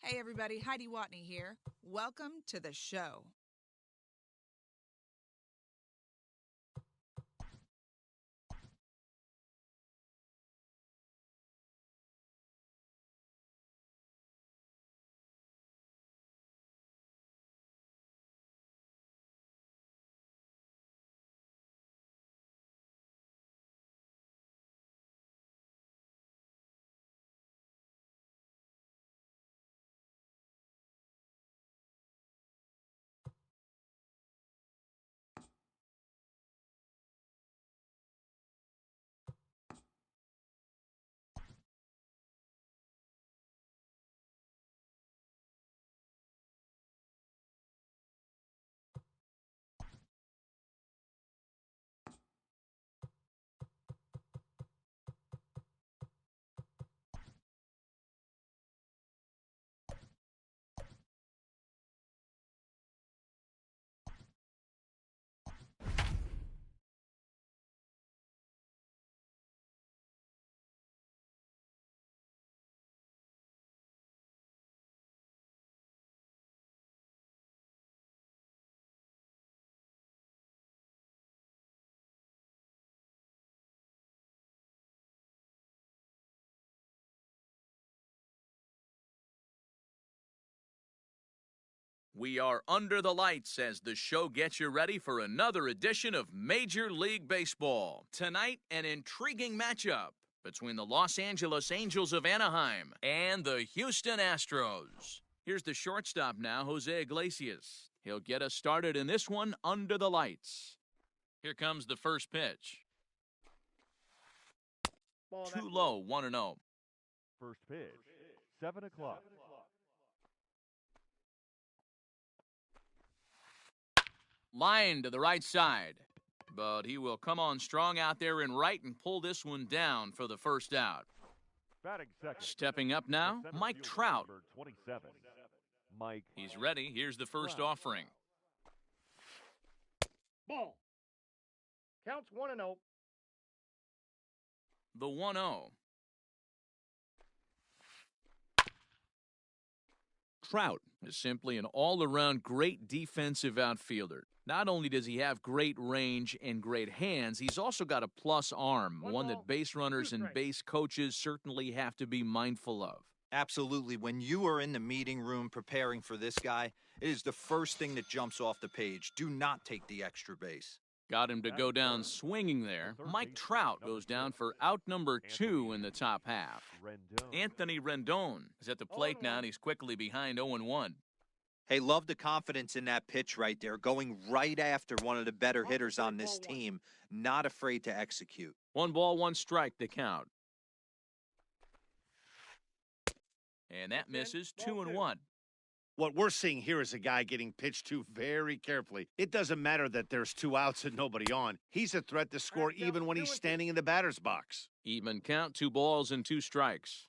Hey everybody, Heidi Watney here. Welcome to the show. We are under the lights as the show gets you ready for another edition of Major League Baseball. Tonight, an intriguing matchup between the Los Angeles Angels of Anaheim and the Houston Astros. Here's the shortstop now, Jose Iglesias. He'll get us started in this one under the lights. Here comes the first pitch. Too low, 1-0. First pitch, 7 o'clock. Line to the right side, but he will come on strong out there in right and pull this one down for the first out. Batting second. Stepping up now, Mike Trout. Number 27. Mike. He's ready. Here's the first offering. Ball. Counts 1-0. The 1-0. Trout is simply an all-around great defensive outfielder. Not only does he have great range and great hands, he's also got a plus arm, one that base runners and base coaches certainly have to be mindful of. Absolutely. When you are in the meeting room preparing for this guy, it is the first thing that jumps off the page. Do not take the extra base. Got him to go down swinging there. Mike Trout goes down for out number 2 in the top half. Anthony Rendon is at the plate now, and he's quickly behind 0-1. Hey, love the confidence in that pitch right there, going right after one of the better hitters on this team, not afraid to execute. 1 ball, 1 strike to count. And that misses 2-1. What we're seeing here is a guy getting pitched to very carefully. It doesn't matter that there's 2 outs and nobody on. He's a threat to score even when he's standing in the batter's box. Even count, 2 balls and 2 strikes.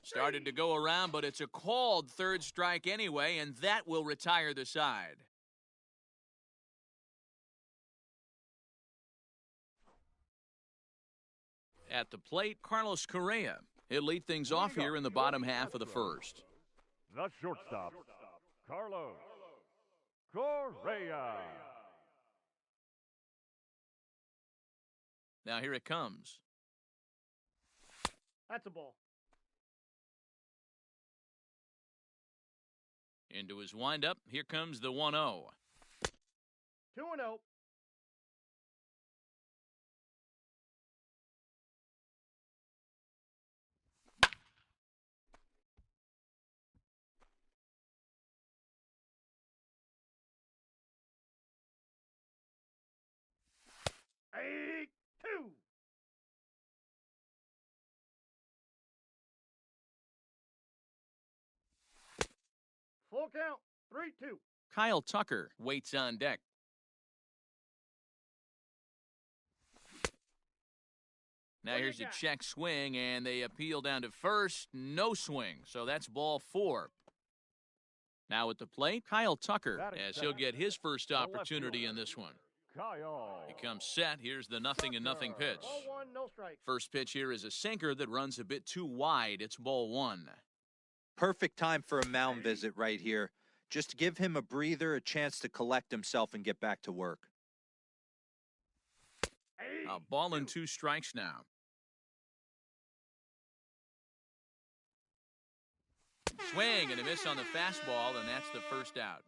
Started to go around, but it's a called third strike anyway, and that will retire the side. At the plate, Carlos Correa. He'll lead things off here in the bottom half of the first. The shortstop, Carlos Correa. Now here it comes. That's a ball. Into his windup, here comes the 1-0. 2-0. Eight, 2. Full count, 3-2. Kyle Tucker waits on deck. Now here's a check swing, and they appeal down to first. No swing, so that's ball 4. Now at the plate, Kyle Tucker, as he'll get his first opportunity in this one. Kyle. He comes set. Here's the 0-0 pitch. Ball one, no strike. First pitch here is a sinker that runs a bit too wide. It's ball one. Perfect time for a mound visit right here. Just give him a breather, a chance to collect himself and get back to work. A ball and 2 strikes now. Swing and a miss on the fastball, and that's the first out.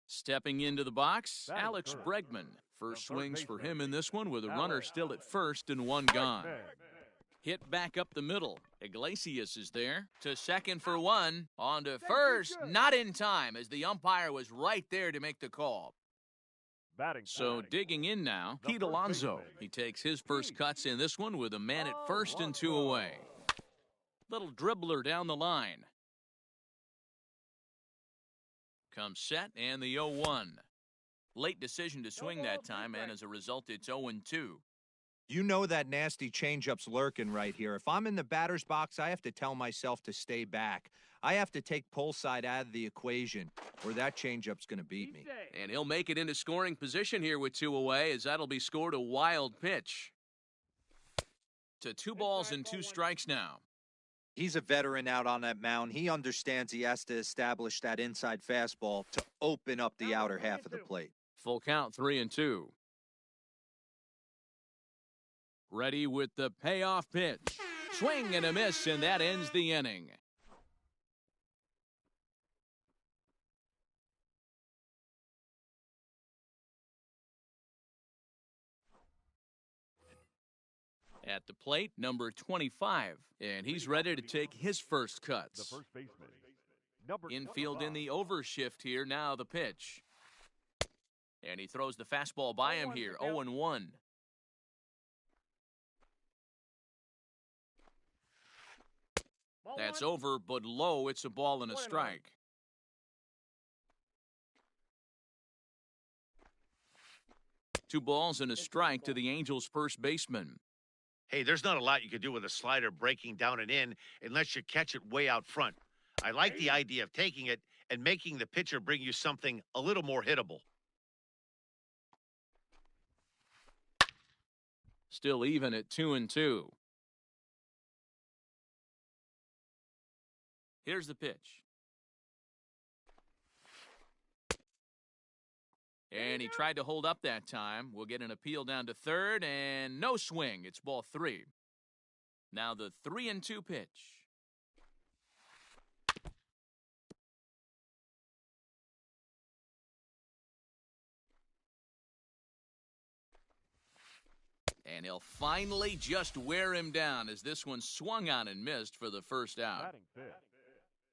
Stepping into the box, Alex Bregman. First swings for him in this one with a runner still at first and 1 gone. Hit back up the middle. Iglesias is there to second for 1. On to first, not in time as the umpire was right there to make the call. So digging in now, Pete Alonso. He takes his first cuts in this one with a man at first and 2 away. Little dribbler down the line. Comes set and the 0-1. Late decision to swing that time, and as a result, it's 0-2. You know that nasty changeup's lurking right here. If I'm in the batter's box, I have to tell myself to stay back. I have to take pull side out of the equation, or that changeup's going to beat me. And he'll make it into scoring position here with 2 away, as that'll be scored a wild pitch. To 2 balls and 2 strikes now. He's a veteran out on that mound. He understands he has to establish that inside fastball to open up the outer half of the plate. Full count, 3-2. Ready with the payoff pitch. Swing and a miss, and that ends the inning. At the plate, number 25, and he's ready to take his first cuts. The first baseman. Number Infield 25. in the overshift here, now the pitch. And he throws the fastball by him here, 0-1. That's over, but low. It's a ball and a strike. Two balls and a strike to the Angels' first baseman. Hey, there's not a lot you can do with a slider breaking down and in unless you catch it way out front. I like the idea of taking it and making the pitcher bring you something a little more hittable. Still even at 2-2. Here's the pitch. And he tried to hold up that time. We'll get an appeal down to third, and no swing. It's ball 3. Now the 3-2 pitch. And he'll finally just wear him down as this one swung on and missed for the first out. Batting fifth.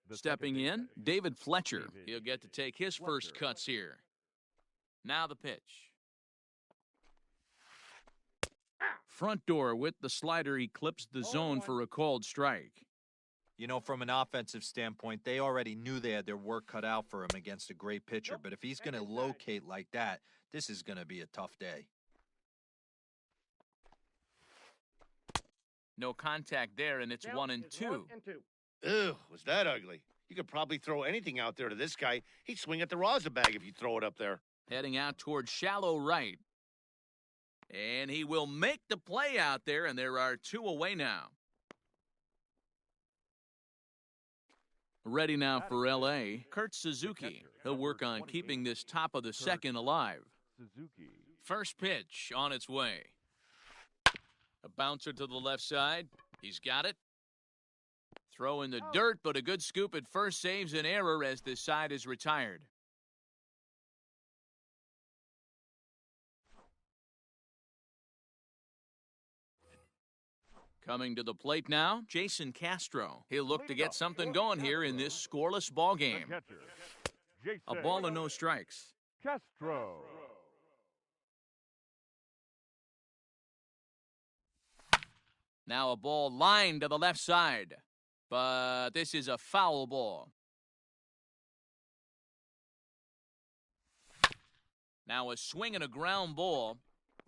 The Stepping second in, baseman. David Fletcher. David He'll get to take his first Fletcher. cuts here. Now the pitch. Front door with the slider. He clips the zone for a called strike. You know, from an offensive standpoint, they already knew they had their work cut out for him against a great pitcher. But if he's going to locate like that, this is going to be a tough day. No contact there, and it's 1-2. 1-2. Ew, was that ugly? You could probably throw anything out there to this guy. He'd swing at the rosin bag if you throw it up there. Heading out towards shallow right. And he will make the play out there, and there are 2 away now. Ready now for L.A., Kurt Suzuki. He'll work on keeping this top of the second alive. Suzuki. First pitch on its way. A bouncer to the left side. He's got it. Throw in the dirt, but a good scoop at first saves an error as this side is retired. Coming to the plate now, Jason Castro. He'll look to get something going here in this scoreless ball The game. catcher. Jason A ball and no strikes. Castro. Now a ball lined to the left side. But this is a foul ball. Now a swing and a ground ball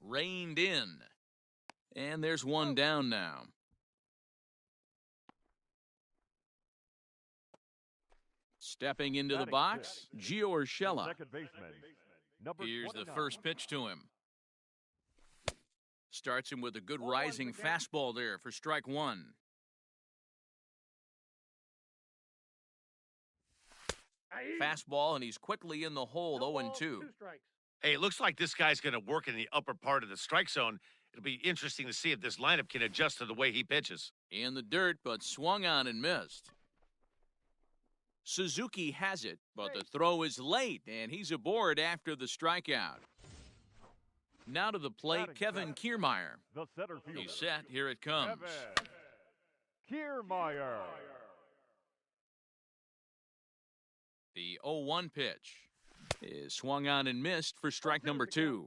reined in. And there's one down now. Stepping into the Batting box, sixth. Gio Urshela. Second baseman. Number Here's the 29. first pitch to him. Starts him with a good rising fastball there for strike one. Fastball, and he's quickly in the hole, 0-2. 2 strikes. Hey, it looks like this guy's going to work in the upper part of the strike zone. It'll be interesting to see if this lineup can adjust to the way he pitches. In the dirt, but swung on and missed. Suzuki has it, but the throw is late, and he's aboard after the strikeout. Now to the plate, Kevin Kiermaier. The center fielder. He's set. Here it comes. Kevin Kiermaier. The 0-1 pitch is swung on and missed for strike number 2.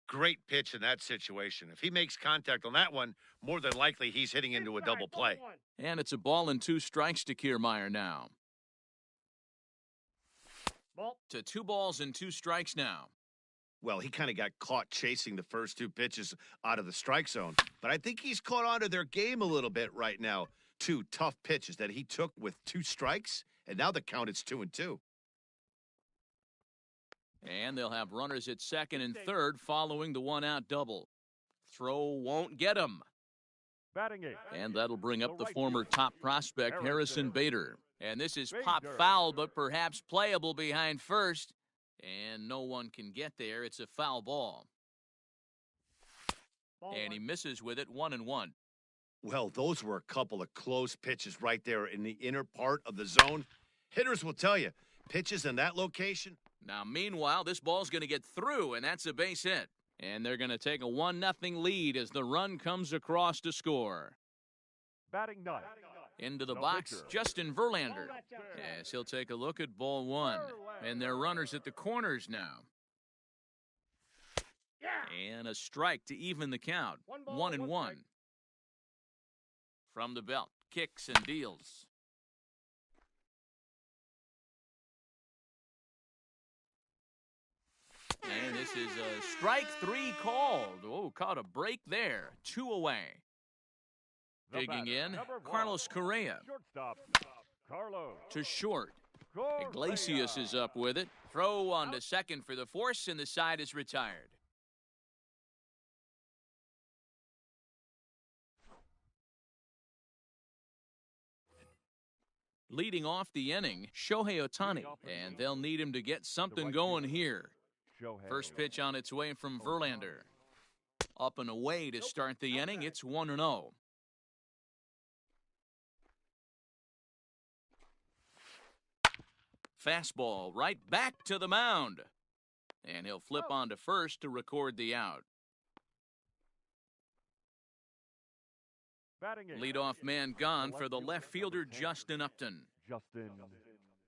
Great pitch in that situation. If he makes contact on that one, more than likely he's hitting into a double play. And it's a ball and 2 strikes to Kiermaier now. Ball. To 2 balls and 2 strikes now. Well, he kind of got caught chasing the first 2 pitches out of the strike zone. But I think he's caught on to their game a little bit right now. 2 tough pitches that he took with 2 strikes, and now the count is 2-2. And they'll have runners at second and third following the 1-out double. Throw won't get him. Batting 8. And that'll bring up the former top prospect, Harrison Bader. And this is pop foul, but perhaps playable behind first. And no one can get there. It's a foul ball. And he misses with it, 1-1. Well, those were a couple of close pitches right there in the inner part of the zone. Hitters will tell you, pitches in that location. Now, meanwhile, this ball's going to get through, and that's a base hit. And they're going to take a 1-0 lead as the run comes across to score. Batting 9. Into the The box, pitcher. Justin Verlander. As he'll take a look at ball 1. And they're runners at the corners now. And a strike to even the count. 1-1. From the belt, kicks and deals. And this is a strike 3 called. Oh, caught a break there. 2 away. The Digging batter, in, number 1. Carlos Correa. Shortstop, Carlos. To short. Correa. Iglesias is up with it. Throw on to second for the force, and the side is retired. Leading off the inning, Shohei Ohtani, and they'll need him to get something going here. Shohei. First pitch on its way from Verlander. Up and away to start the inning, it's 1-0. Fastball right back to the mound. And he'll flip on to first to record the out. Batting 8. Leadoff man gone for the left fielder, Justin Upton. Justin.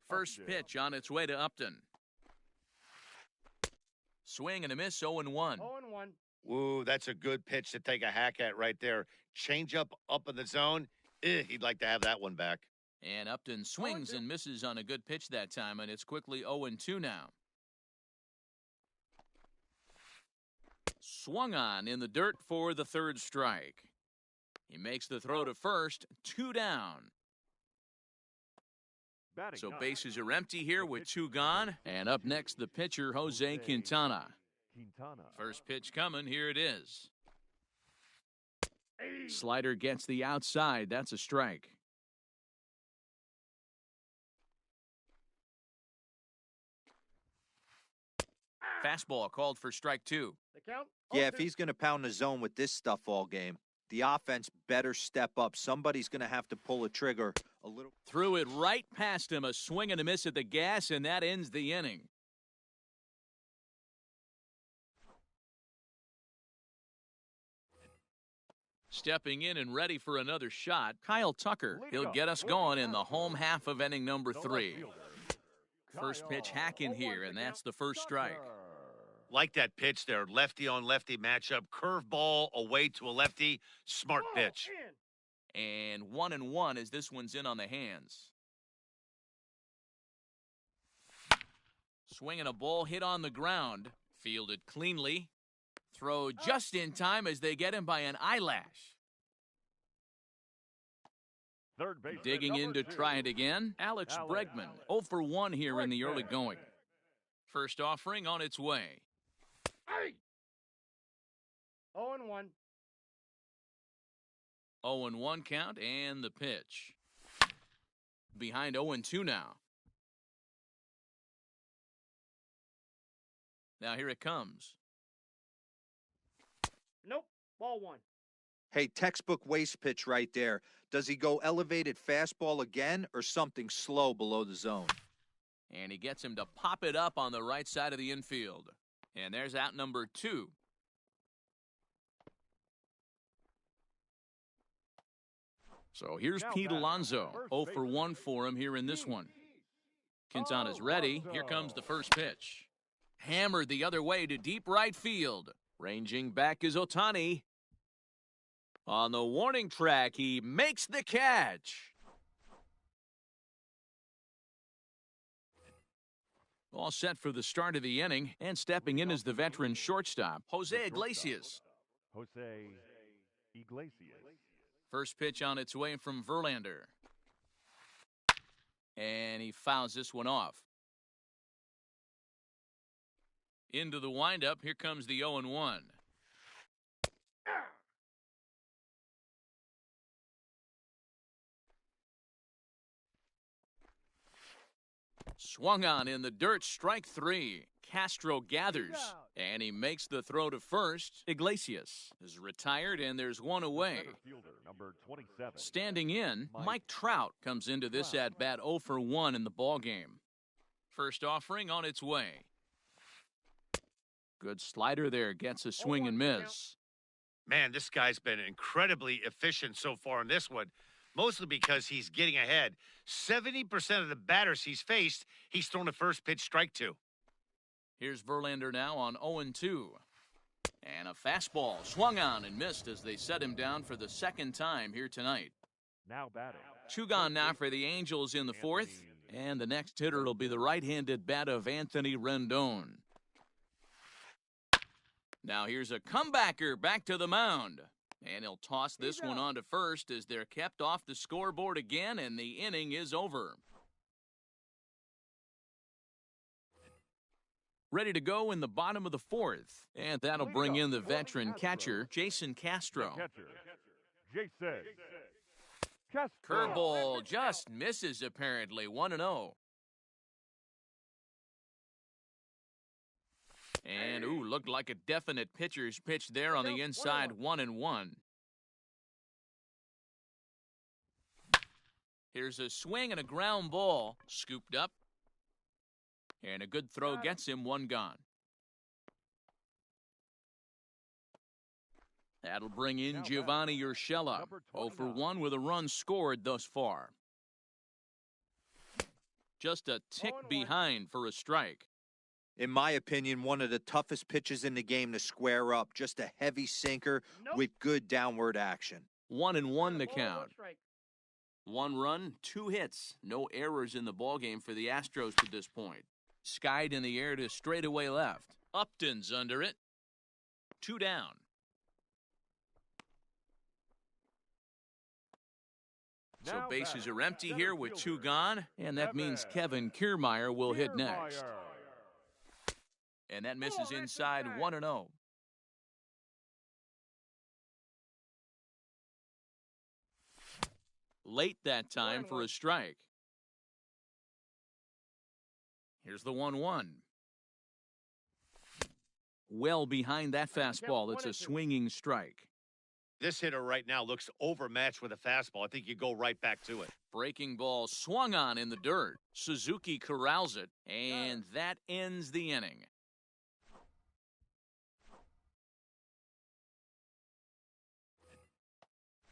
First Upton. pitch on its way to Upton. Swing and a miss, 0-1. 0-1. Ooh, that's a good pitch to take a hack at right there. Change up in the zone. He'd like to have that one back. And Upton swings and misses on a good pitch that time, and it's quickly 0-2 now. Swung on in the dirt for the third strike. He makes the throw to first, 2 down. Batting So 9. bases are empty here with 2 gone. And up next, the pitcher, Jose Quintana. Quintana. First pitch coming, here it is. Slider gets the outside, that's a strike. Fastball called for strike 2. The count. Yeah, 0-2. if he's going to pound the zone with this stuff all game, the offense better step up. Somebody's going to have to pull a trigger a little. Threw it right past him, a swing and a miss at the gas, and that ends the inning. Stepping in and ready for another shot, Kyle Tucker. He'll get us going in the home half of inning number The left 3. fielder, First pitch Kyle hack in here, and that's the first strike. Tucker. Like that pitch there, lefty on lefty matchup, curveball away to a lefty, smart Ball pitch. in. And 1-1 as this one's in on the hands. Swinging a ball hit on the ground, fielded cleanly. Throw just in time as they get him by an eyelash. Third base. Digging in to try it again, Alex Bregman. 0 for 1 here in the early going. First offering on its way. Hey! 0-1. 0-1 count and the pitch. Behind 0-2 now. Now here it comes. Nope. Ball 1. Hey, textbook waste pitch right there. Does he go elevated fastball again or something slow below the zone? And he gets him to pop it up on the right side of the infield. And there's out number 2. So here's Pete Alonso. 0 for 1 for him here in this one. Quintana's ready. Here comes the first pitch. Hammered the other way to deep right field. Ranging back is Ohtani. On the warning track, he makes the catch. All set for the start of the inning, and stepping in is the veteran shortstop, Jose Iglesias. Jose Iglesias. First pitch on its way from Verlander. And he fouls this one off. Into the windup, here comes the 0-1. Swung on in the dirt, strike 3. Castro gathers, and he makes the throw to first. Iglesias is retired, and there's one away. Center fielder, number 27. Standing in, Mike Trout comes into this at-bat 0 for 1 in the ballgame. First offering on its way. Good slider there, gets a swing and miss. Man, this guy's been incredibly efficient so far in this one, mostly because he's getting ahead. 70% of the batters he's faced, he's thrown a first pitch strike to. Here's Verlander now on 0-2. And a fastball swung on and missed as they set him down for the second time here tonight. Now batting. 2 gone now for the Angels in the 4th. And the next hitter will be the right-handed bat of Anthony Rendon. Now here's a comebacker back to the mound. And he'll toss this one on to first as they're kept off the scoreboard again, and the inning is over. Ready to go in the bottom of the 4th. And that'll bring in the veteran catcher, Jason Castro. Catcher, Jason Castro. Curveball just misses apparently, 1-0. And, looked like a definite pitcher's pitch there on the inside, 1-1. Here's a swing and a ground ball, scooped up. And a good throw gets him 1 gone. That'll bring in Giovanni Urshela. 0 for 1 with a run scored thus far. Just a tick behind for a strike. In my opinion, one of the toughest pitches in the game to square up. Just a heavy sinker with good downward action. 1-1 the count. 1 run, 2 hits. No errors in the ballgame for the Astros to this point. Skied in the air to straightaway left. Upton's under it. 2 down. So bases are empty here with 2 gone, and that means Kevin Kiermaier will hit next. And that misses inside, 1-0. Late that time for a strike. Here's the 1-1. Well behind that fastball, it's a swinging strike. This hitter right now looks overmatched with a fastball. I think you go right back to it. Breaking ball swung on in the dirt. Suzuki corrals it, and that ends the inning.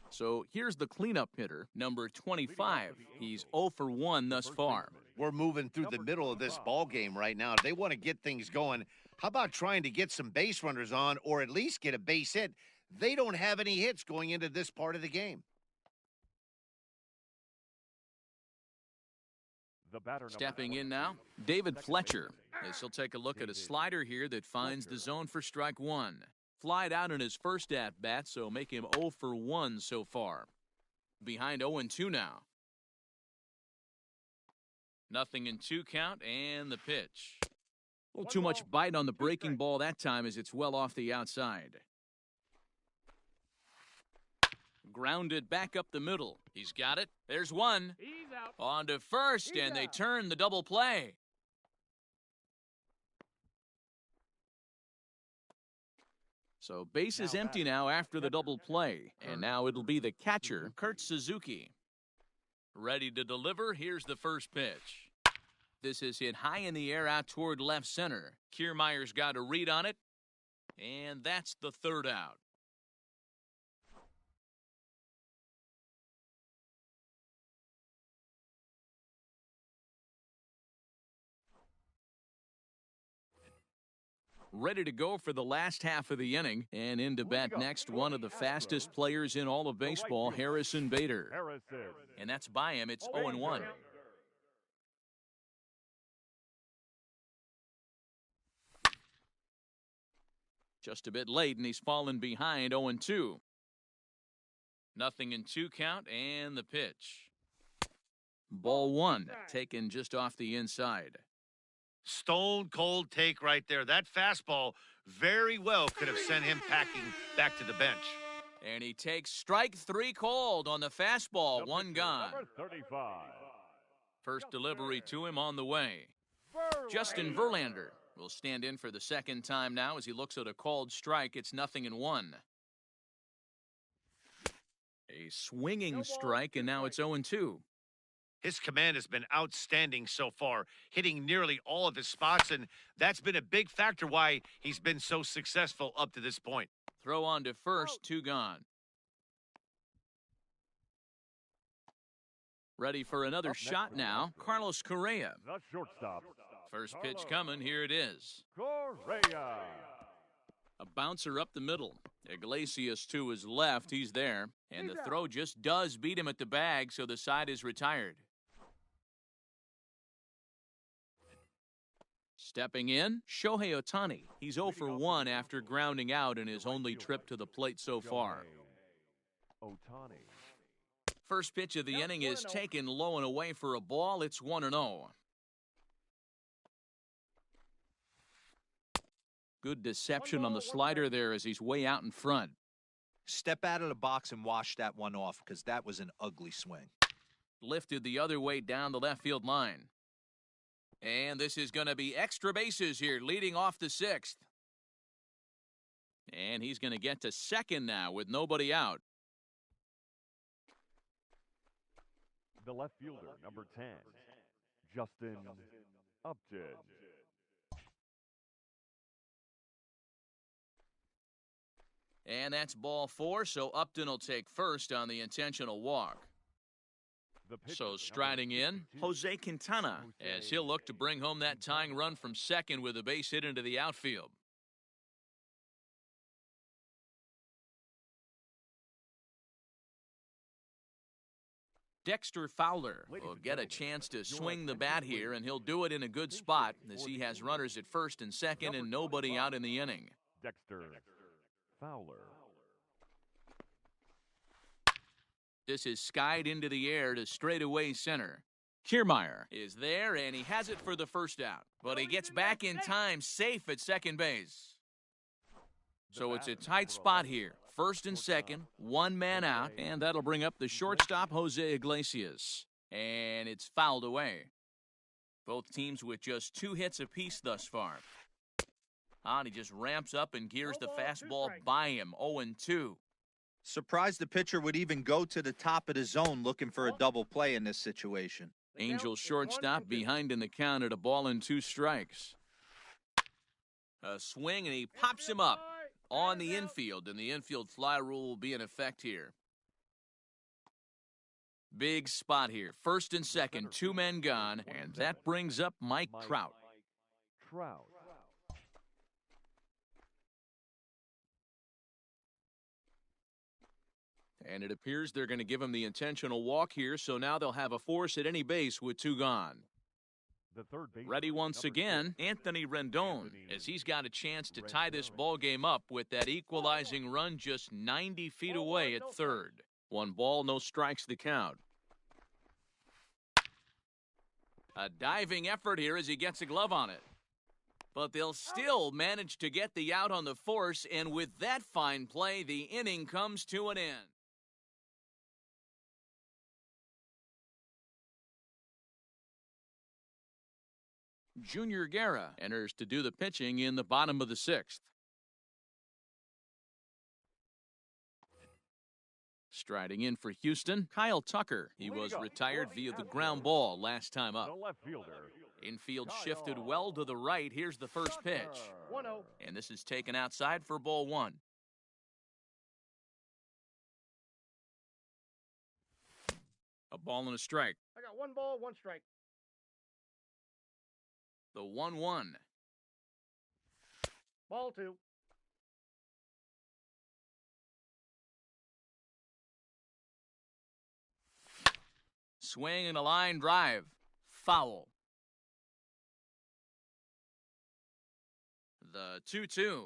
So here's the cleanup hitter, number 25. He's 0 for 1 thus far. We're moving through the middle of this ball game right now. If they want to get things going, how about trying to get some base runners on or at least get a base hit? They don't have any hits going into this part of the game. Stepping in now, David Fletcher. As he'll take a look at a slider here that finds the zone for strike 1. Flied out in his first at-bat, so make him 0 for 1 so far. Behind 0-2 now. 0-2 count and the pitch. A little too much bite on the breaking ball that time as it's well off the outside. Grounded back up the middle. He's got it. There's one. He's out. On to first, and they turn the double play. So base is empty now after the double play. And now it'll be the catcher, Kurt Suzuki. Ready to deliver. Here's the first pitch. This is hit high in the air out toward left center. Kiermaier's got a read on it. And that's the third out. Ready to go for the last half of the inning. And in to bat next, one of the fastest players in all of baseball, Harrison Bader. And that's by him. It's 0-1. Just a bit late, and he's fallen behind 0-2. Nothing in 2 count, and the pitch. Ball 1, taken just off the inside. Stone cold take right there. That fastball very well could have sent him packing back to the bench. And he takes strike 3 called on the fastball. 1 gone. Number 35. First delivery to him on the way. Justin Verlander will stand in for the second time now as he looks at a called strike. It's 0-1. A swinging strike, and now it's 0-2. His command has been outstanding so far, hitting nearly all of his spots, and that's been a big factor why he's been so successful up to this point. Throw on to first, 2 gone. Ready for another shot now, Carlos Correa. The shortstop. First pitch coming, here it is. Correa. A bouncer up the middle. Iglesias to his left, he's there. And the throw just does beat him at the bag, so the side is retired. Stepping in, Shohei Ohtani. He's 0 for 1 after grounding out in his only trip to the plate so far. Ohtani. First pitch of the inning is taken low and away for a ball. It's 1-0. Good deception on the slider there as he's way out in front. Step out of the box and wash that one off because that was an ugly swing. Lifted the other way down the left field line. And this is going to be extra bases here, leading off the 6th. And he's going to get to second now with nobody out. The left fielder, number 10, Justin Upton. And that's ball 4, so Upton will take first on the intentional walk. So striding in, Jose Quintana, as he'll look to bring home that tying run from second with a base hit into the outfield. Dexter Fowler will get a chance to swing the bat here, and he'll do it in a good spot as he has runners at first and second and nobody out in the inning. Dexter Fowler. This is skied into the air to straightaway center. Kiermaier is there, and he has it for the first out. But he gets back in time, safe at second base. So it's a tight spot here. First and second, 1 man out, and that'll bring up the shortstop, Jose Iglesias. And it's fouled away. Both teams with just 2 hits apiece thus far. And he just ramps up and gears the fastball by him, 0-2. Surprised the pitcher would even go to the top of the zone looking for a double play in this situation. Angels shortstop behind in the count at a ball and 2 strikes. A swing, and he pops him up on the infield, and the infield fly rule will be in effect here. Big spot here. First and second, 2 men gone, and that brings up Mike Trout. Trout. And it appears they're going to give him the intentional walk here, so now they'll have a force at any base with 2 gone. The third base. Ready once again, Anthony Rendon, as he's got a chance to tie this ball game up with that equalizing run just 90 feet away at third. 1 ball, no strikes the count. A diving effort here as he gets a glove on it. But they'll still manage to get the out on the force, and with that fine play, the inning comes to an end. Junior Guerra enters to do the pitching in the bottom of the sixth. Striding in for Houston, Kyle Tucker. He was retired via the ground ball last time up. The left fielder. Infield shifted well to the right. Here's the first pitch. 1-0. And this is taken outside for ball one. A ball and a strike. I got 1 ball, 1 strike. The 1-1. Ball 2. Swing and a line drive. Foul. The 2-2.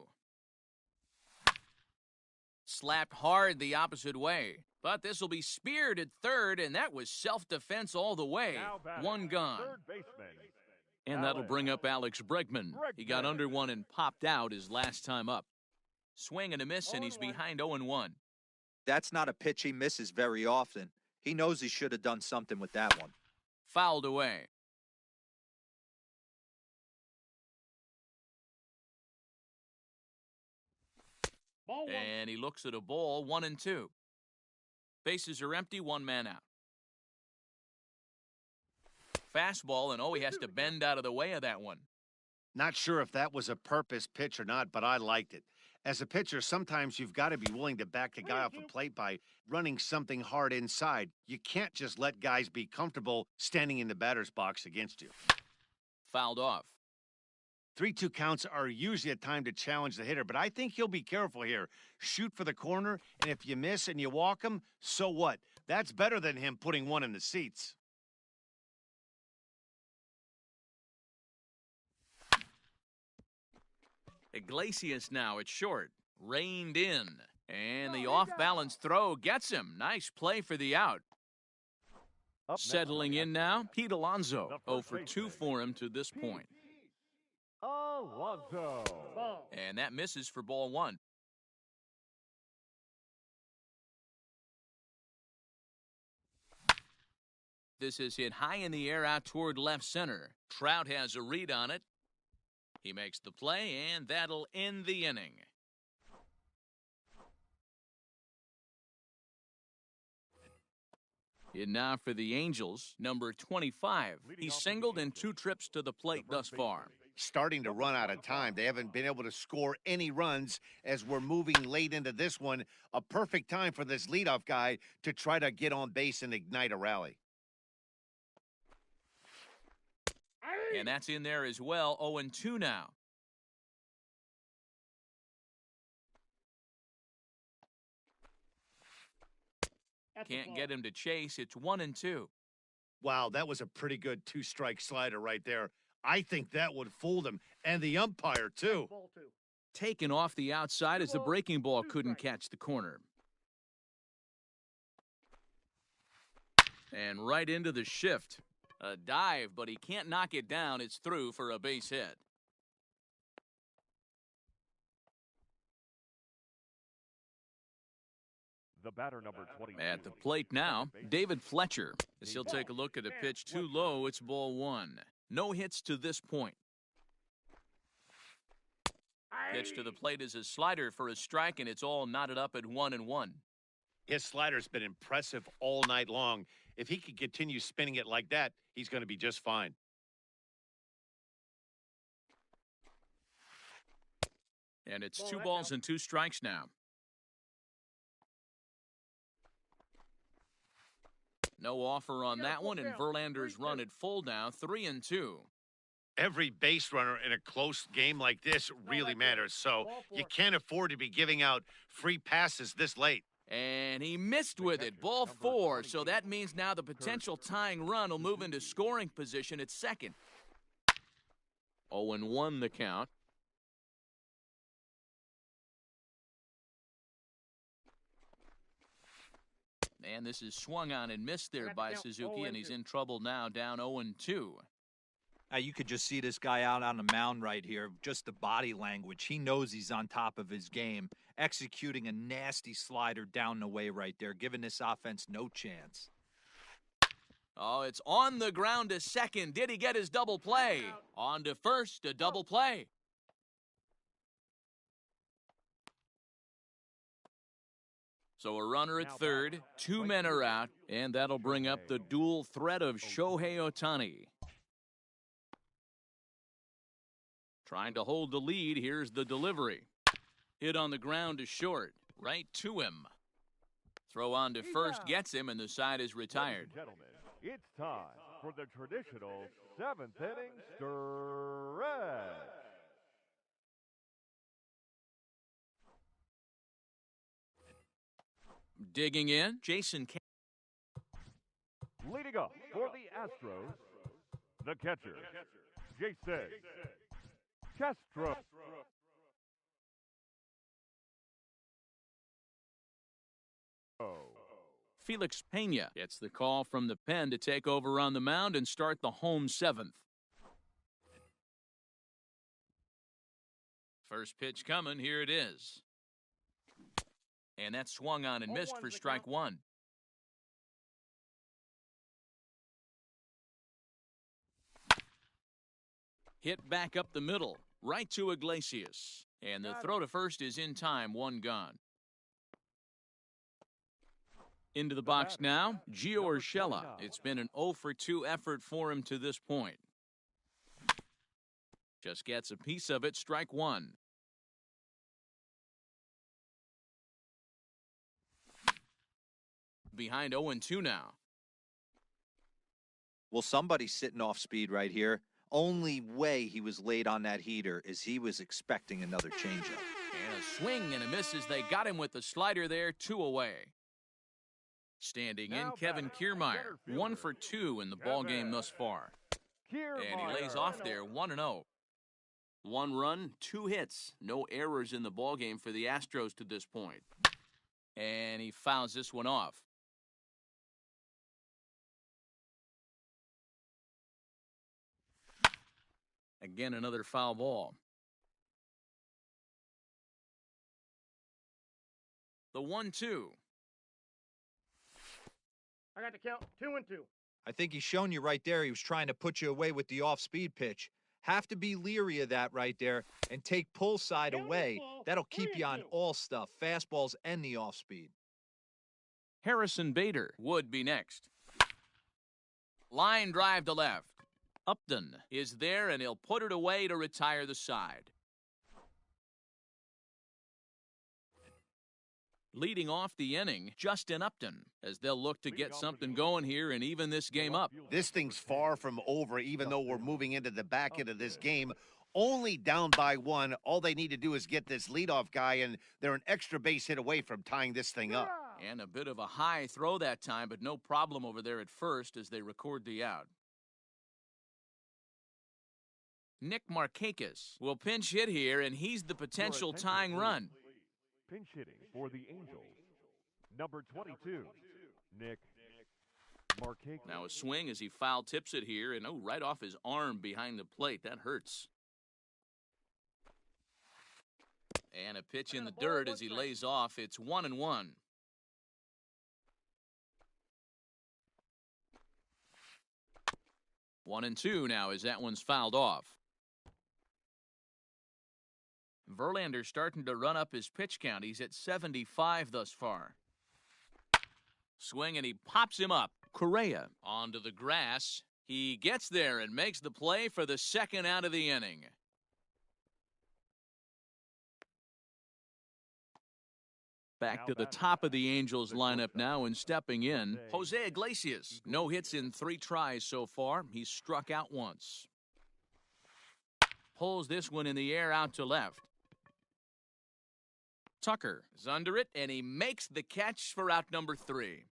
Slapped hard the opposite way. But this will be speared at third, and that was self-defense all the way. Now batting, One gone. third baseman. And that'll bring up Alex Bregman. He got under one and popped out his last time up. Swing and a miss, and he's behind 0-1. That's not a pitch he misses very often. He knows he should have done something with that one. Fouled away. Ball 1. And he looks at a ball, 1-2. Bases are empty, one man out. Fastball, and he has to bend out of the way of that one. Not sure if that was a purpose pitch or not, but I liked it. As a pitcher, sometimes you've got to be willing to back the guy off the plate by running something hard inside. You can't just let guys be comfortable standing in the batter's box against you. Fouled off. 3-2 counts are usually a time to challenge the hitter, but I think he'll be careful here. Shoot for the corner, and if you miss and you walk him, so what? That's better than him putting one in the seats. Iglesias now at short. Reined in. And the off-balance throw gets him. Nice play for the out. Up Settling next, in now, Pete Alonso. The 0 first for 2 baseman. for him to this point. Alonso. Ball. And that misses for ball one. This is hit high in the air out toward left center. Trout has a read on it. He makes the play, and that'll end the inning. In now for the Angels, number 25. He's singled in 2 trips to the plate thus far. Starting to run out of time. They haven't been able to score any runs as we're moving late into this one. A perfect time for this leadoff guy to try to get on base and ignite a rally. And that's in there as well. 0-2 now. Can't get him to chase. It's 1-2. Wow, that was a pretty good 2-strike slider right there. I think that would fool him, and the umpire, too. Ball 2. Taken off the outside as the breaking ball couldn't catch the corner. And right into the shift. A dive, but he can't knock it down. It's through for a base hit. The batter number 22. At the plate now, David Fletcher. As he'll take a look at a pitch too low, it's ball one. No hits to this point. Pitch to the plate is a slider for a strike, and it's all knotted up at 1-1. His slider's been impressive all night long. If he can continue spinning it like that, he's going to be just fine. And it's 2 balls and 2 strikes now. No offer on that one, and Verlander's run at full now, 3-2. Every base runner in a close game like this really matters, so you can't afford to be giving out free passes this late. And he missed with it, ball 4, so that means now the potential tying run will move into scoring position at second. 0-1 the count. And this is swung on and missed there by Suzuki, and he's in trouble now, down 0-2. You could just see this guy out on the mound right here. Just the body language. He knows he's on top of his game, executing a nasty slider down the way right there, giving this offense no chance. Oh, it's on the ground to second. Did he get his double play? On to first, a double play. So a runner at third, two men are out, and that'll bring up the dual threat of Shohei Ohtani. Trying to hold the lead, here's the delivery. Hit on the ground to short, right to him. Throw on to first, gets him, and the side is retired. Ladies and gentlemen, it's time for the traditional seventh inning stretch. Digging in, Jason. Leading up for the Astros, the catcher, Jason Castro. Felix Pena gets the call from the pen to take over on the mound and start the home seventh. First pitch coming, here it is. And that swung on and missed for strike one. Hit back up the middle, right to Iglesias. And the throw to first is in time, one gone. Into the box now, Gio Urshela. It's been an 0 for 2 effort for him to this point. Just gets a piece of it, strike one. Behind 0-2 now. Well, somebody's sitting off speed right here. Only way he was late on that heater is he was expecting another changeup. And a swing and a miss as they got him with the slider there, 2 away. Standing in, Kevin Kiermaier, 1 for 2 in the ballgame thus far. And he lays off there, 1-0. 1 run, 2 hits. No errors in the ballgame for the Astros to this point. And he fouls this one off. Again, another foul ball. The 1-2. I got the count. 2-2. I think he's shown you right there. He was trying to put you away with the off-speed pitch. Have to be leery of that right there and take pull side away. That'll keep you on all stuff, fastballs and the off-speed. Harrison Bader would be next. Line drive to left. Upton is there, and he'll put it away to retire the side. Leading off the inning, Justin Upton, as they'll look to get something going here and even this game up. This thing's far from over, even though we're moving into the back end of this game. Only down by 1. All they need to do is get this leadoff guy, and they're an extra base hit away from tying this thing up. And a bit of a high throw that time, but no problem over there at first as they record the out. Nick Markakis will pinch hit here, and he's the potential tying run. Pinch hitting for the Angels, number 22, Nick Markakis. Now a swing as he foul tips it here, and right off his arm behind the plate. That hurts. And a pitch in the dirt as he lays off. It's 1-1. One and two now as that one's fouled off. Verlander starting to run up his pitch count. He's at 75 thus far. Swing and he pops him up. Correa onto the grass. He gets there and makes the play for the second out of the inning. Back to the top of the Angels lineup now, and stepping in, Jose Iglesias. No hits in 3 tries so far. He's struck out once. Pulls this one in the air out to left. Tucker is under it, and he makes the catch for out number 3.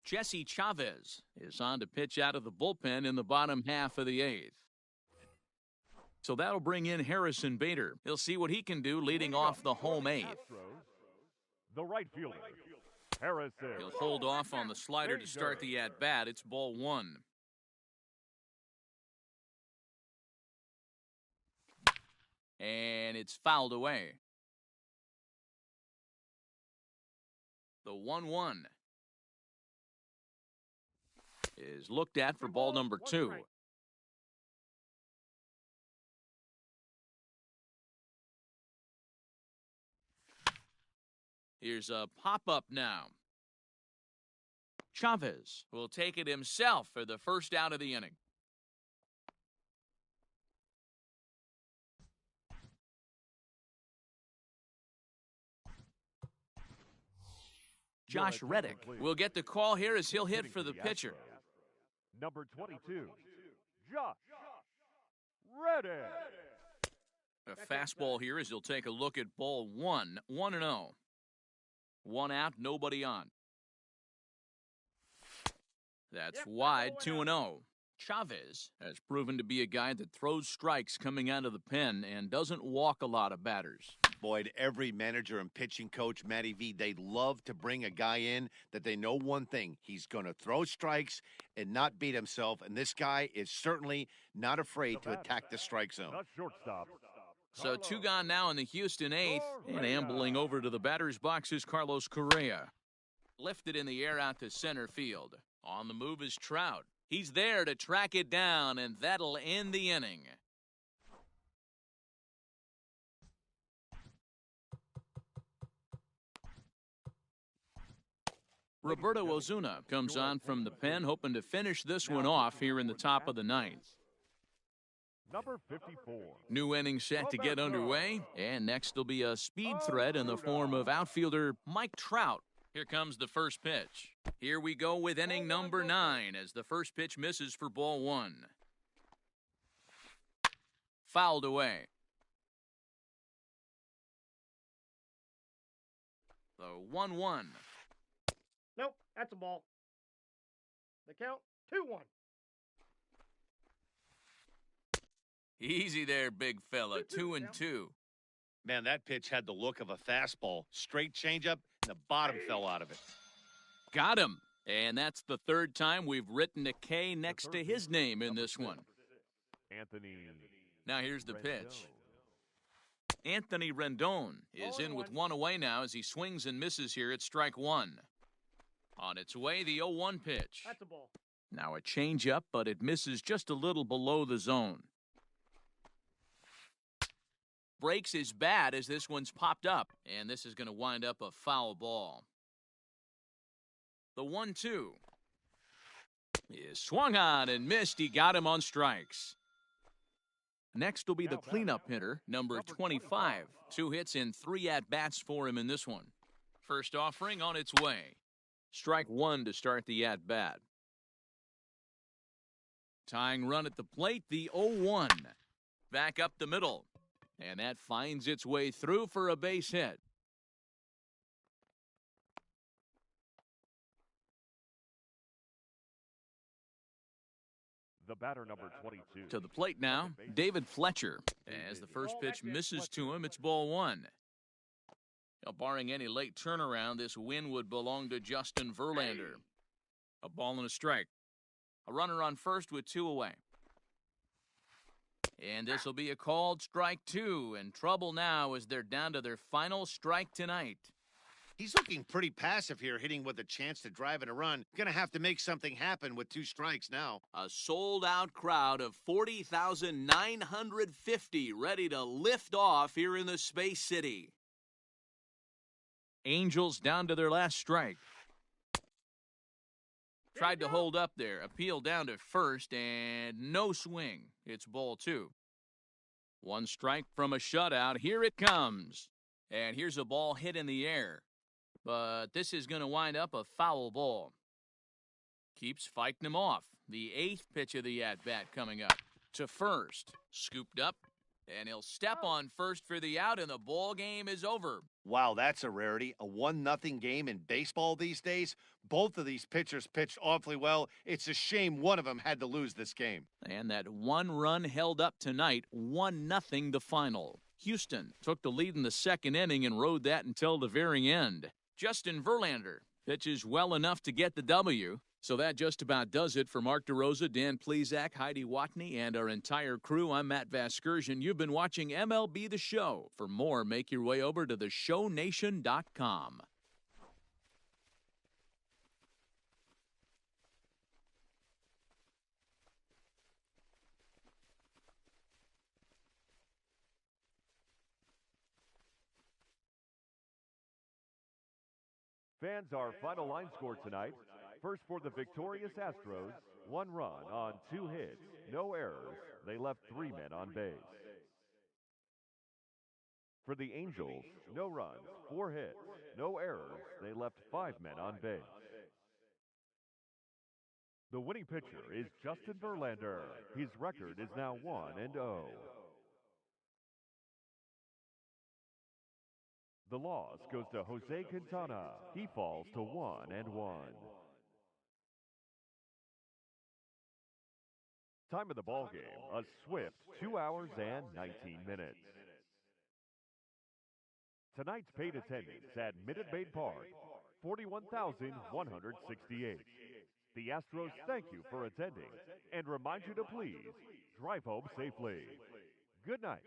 Jesse Chavez is on to pitch out of the bullpen in the bottom half of the 8th. So that'll bring in Harrison Bader. He'll see what he can do leading off the home eighth. The right fielder, Harrison. He'll hold off on the slider to start the at-bat. It's ball one. And it's fouled away. The 1-1 is looked at for ball number two. Here's a pop-up now. Chavez will take it himself for the first out of the inning. Josh Reddick will get the call here as he'll hit for the pitcher. Number 22, Josh Reddick. A fastball here as he'll take a look at ball one. 1-0. One out, nobody on. That's wide, 2-0. Chavez has proven to be a guy that throws strikes coming out of the pen and doesn't walk a lot of batters. Boyd, every manager and pitching coach, Matty V, they love to bring a guy in that they know one thing. He's going to throw strikes and not beat himself, and this guy is certainly not afraid to attack the strike zone. Shortstop. So two gone now in the Houston eighth, and ambling over to the batter's box is Carlos Correa. Lifted in the air out to center field. On the move is Trout. He's there to track it down, and that'll end the inning. Roberto Ozuna comes on from the pen, hoping to finish this one off here in the top of the ninth. Number 54. New inning set to get underway, and next will be a speed threat in the form of outfielder Mike Trout. Here comes the first pitch. Here we go with inning number 9 as the first pitch misses for ball one. Fouled away. The 1-1. Nope, that's a ball. The count, 2-1. Easy there, big fella. 2-2. Man, that pitch had the look of a fastball. Straight changeup, and the bottom fell out of it. Got him. And that's the third time we've written a K next to his name in this one. Anthony. Now here's the pitch. Anthony Rendon is in with one away now as he swings and misses here at strike one. On its way, the 0-1 pitch. That's a ball. Now a changeup, but it misses just a little below the zone. Breaks his bat as this one's popped up, and this is going to wind up a foul ball. The 1-2 is swung on and missed. He got him on strikes. Next will be the cleanup hitter, number 25. 2 hits and 3 at-bats for him in this one. First offering on its way. Strike one to start the at-bat. Tying run at the plate, the 0-1. Back up the middle. And that finds its way through for a base hit. The batter, number 22. To the plate now, David Fletcher. As the first pitch misses to him, it's ball one. Now, barring any late turnaround, this win would belong to Justin Verlander. A ball and a strike. A runner on first with 2 away. And this will be a called strike 2, and trouble now as they're down to their final strike tonight. He's looking pretty passive here, hitting with a chance to drive in a run. Gonna have to make something happen with 2 strikes now. A sold-out crowd of 40,950 ready to lift off here in the Space City. Angels down to their last strike. Tried to hold up there. Appeal down to first, and no swing. It's ball 2. 1 strike from a shutout. Here it comes. And here's a ball hit in the air. But this is going to wind up a foul ball. Keeps fighting him off. The 8th pitch of the at-bat coming up. To first. Scooped up. And he'll step on first for the out, and the ball game is over. Wow, that's a rarity. A 1-0 game in baseball these days. Both of these pitchers pitched awfully well. It's a shame one of them had to lose this game. And that one run held up tonight, 1-0 the final. Houston took the lead in the second inning and rode that until the very end. Justin Verlander pitches well enough to get the W. So that just about does it for Mark DeRosa, Dan Plezak, Heidi Watney, and our entire crew. I'm Matt Vasgersian. You've been watching MLB The Show. For more, make your way over to theshownation.com. Fans, our final line score tonight. First for the victorious Astros, 1 run on 2 hits, no errors. They left 3 men on base. For the Angels, no runs, 4 hits, no errors. They left 5 men on base. The winning pitcher is Justin Verlander. His record is now 1-0. The loss goes to Jose Quintana. He falls to 1-1. Time of the ball game, a swift 2 hours and 19 minutes. Tonight's paid attendance at Minute Maid Park, 41,168. The Astros thank you for attending and remind you to please drive home safely. Good night.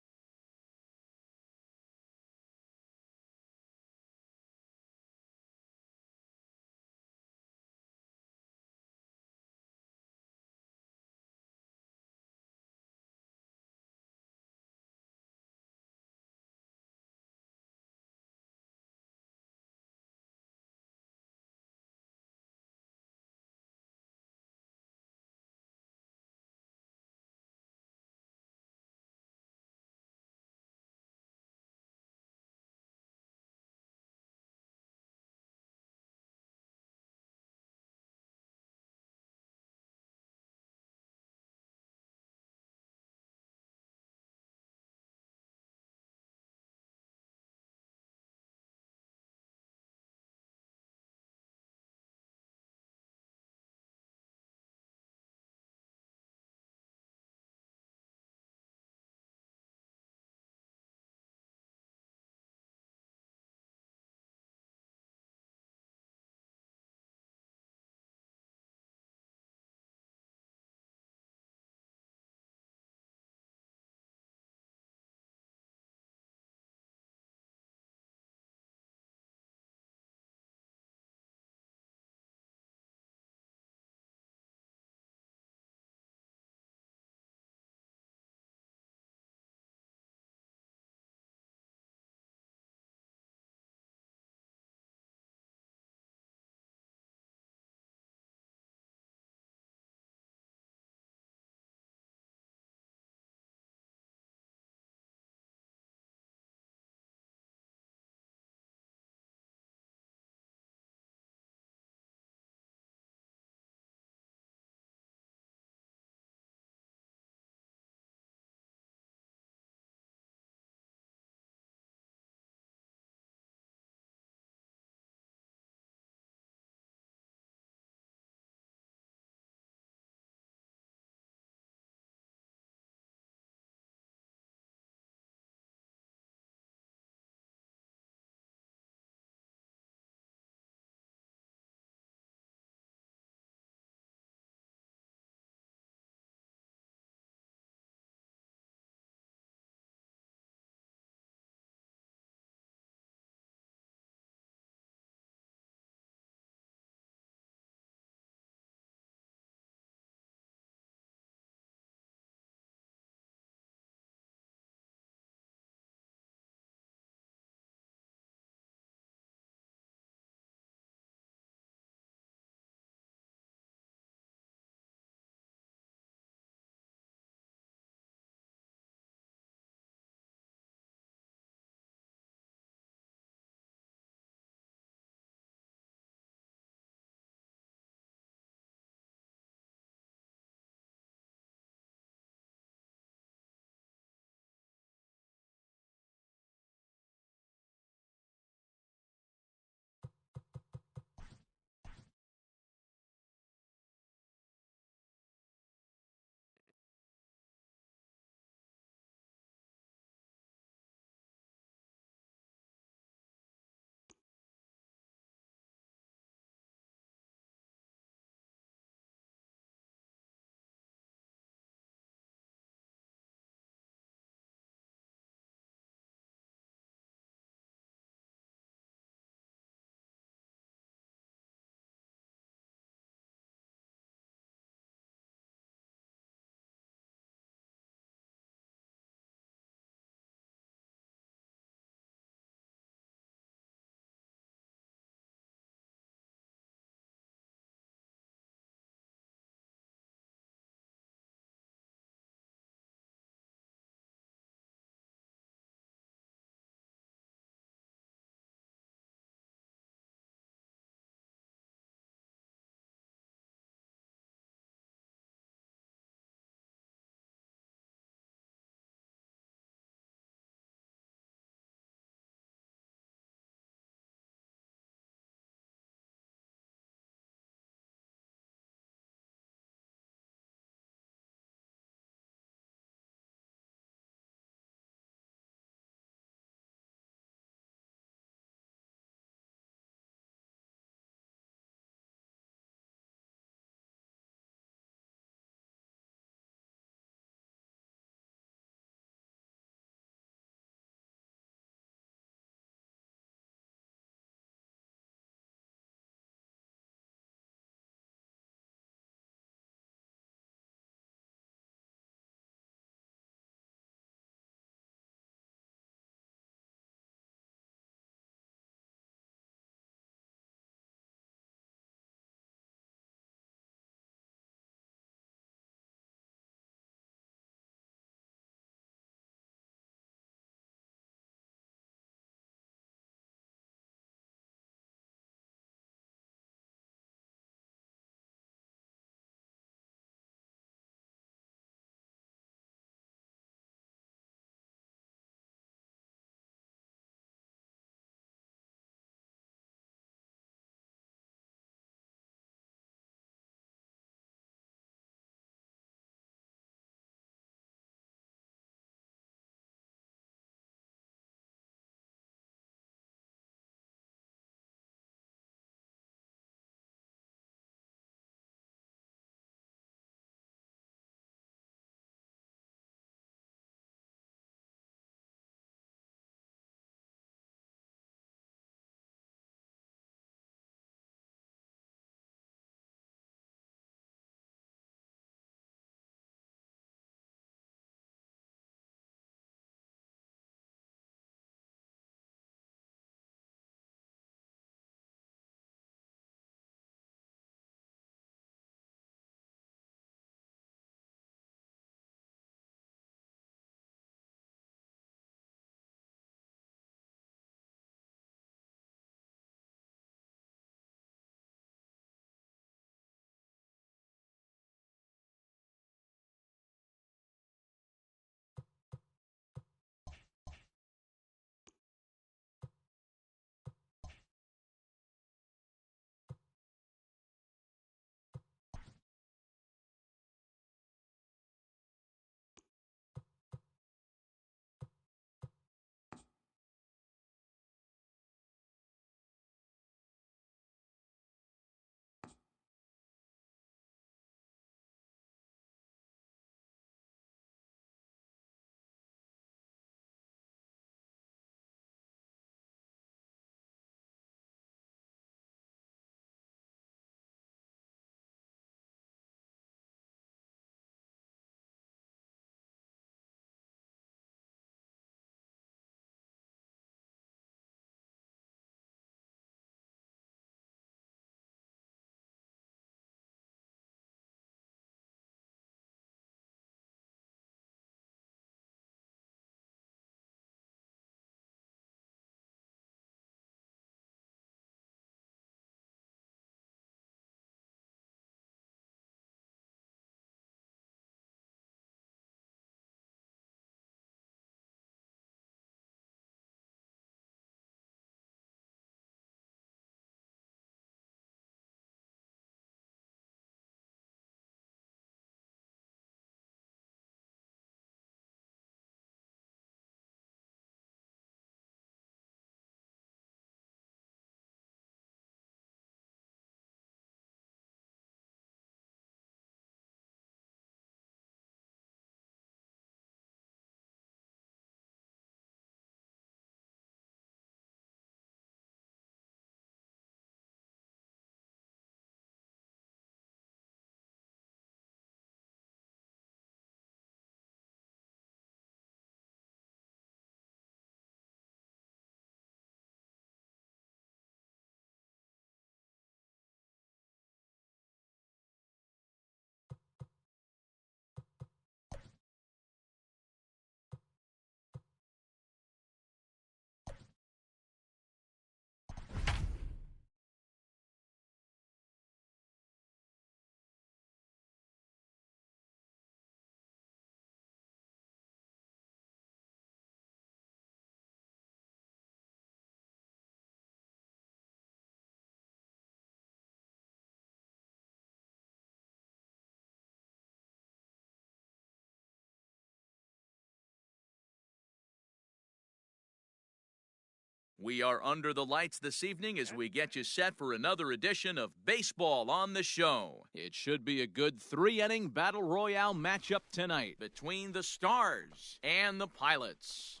We are under the lights this evening as we get you set for another edition of Baseball on the Show. It should be a good three-inning battle royale matchup tonight between the Stars and the Pilots.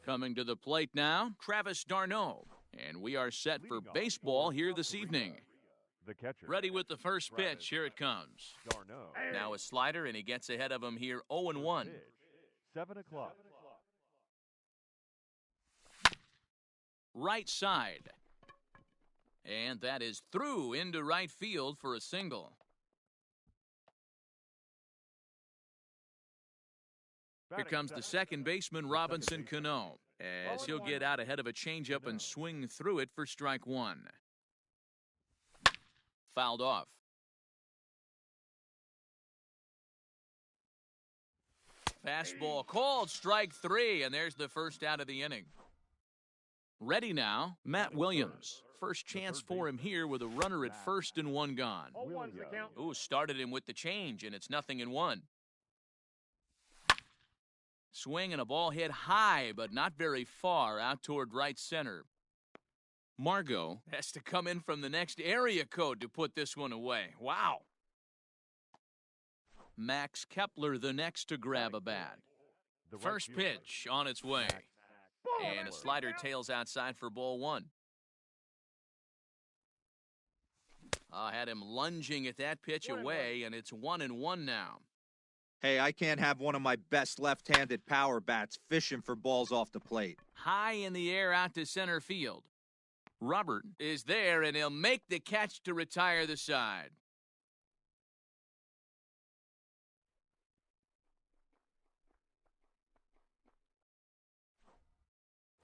Coming to the plate now, Travis d'Arnaud. And we are set for baseball here this evening. The catcher. Ready with the first pitch. Here it comes. d'Arnaud. Now a slider, and he gets ahead of him here 0-1. Pitch. 7 o'clock. Right side. And that is through into right field for a single. Here comes the second baseman, Robinson Cano, as he'll get out ahead of a changeup and swing through it for strike one. Fouled off. Fastball called, strike three, and there's the first out of the inning. Ready now, Matt Williams. First chance for him here with a runner at first and one gone. 0-1's the count. Ooh, started him with the change, and it's 0-1. Swing and a ball hit high, but not very far out toward right center. Margot has to come in from the next area code to put this one away. Wow. Max Kepler the next to grab a bat. First pitch on its way. And a slider tails outside for ball one. Had him lunging at that pitch away, and it's 1-1 now. Hey, I can't have one of my best left-handed power bats fishing for balls off the plate. High in the air out to center field. Robert is there, and he'll make the catch to retire the side.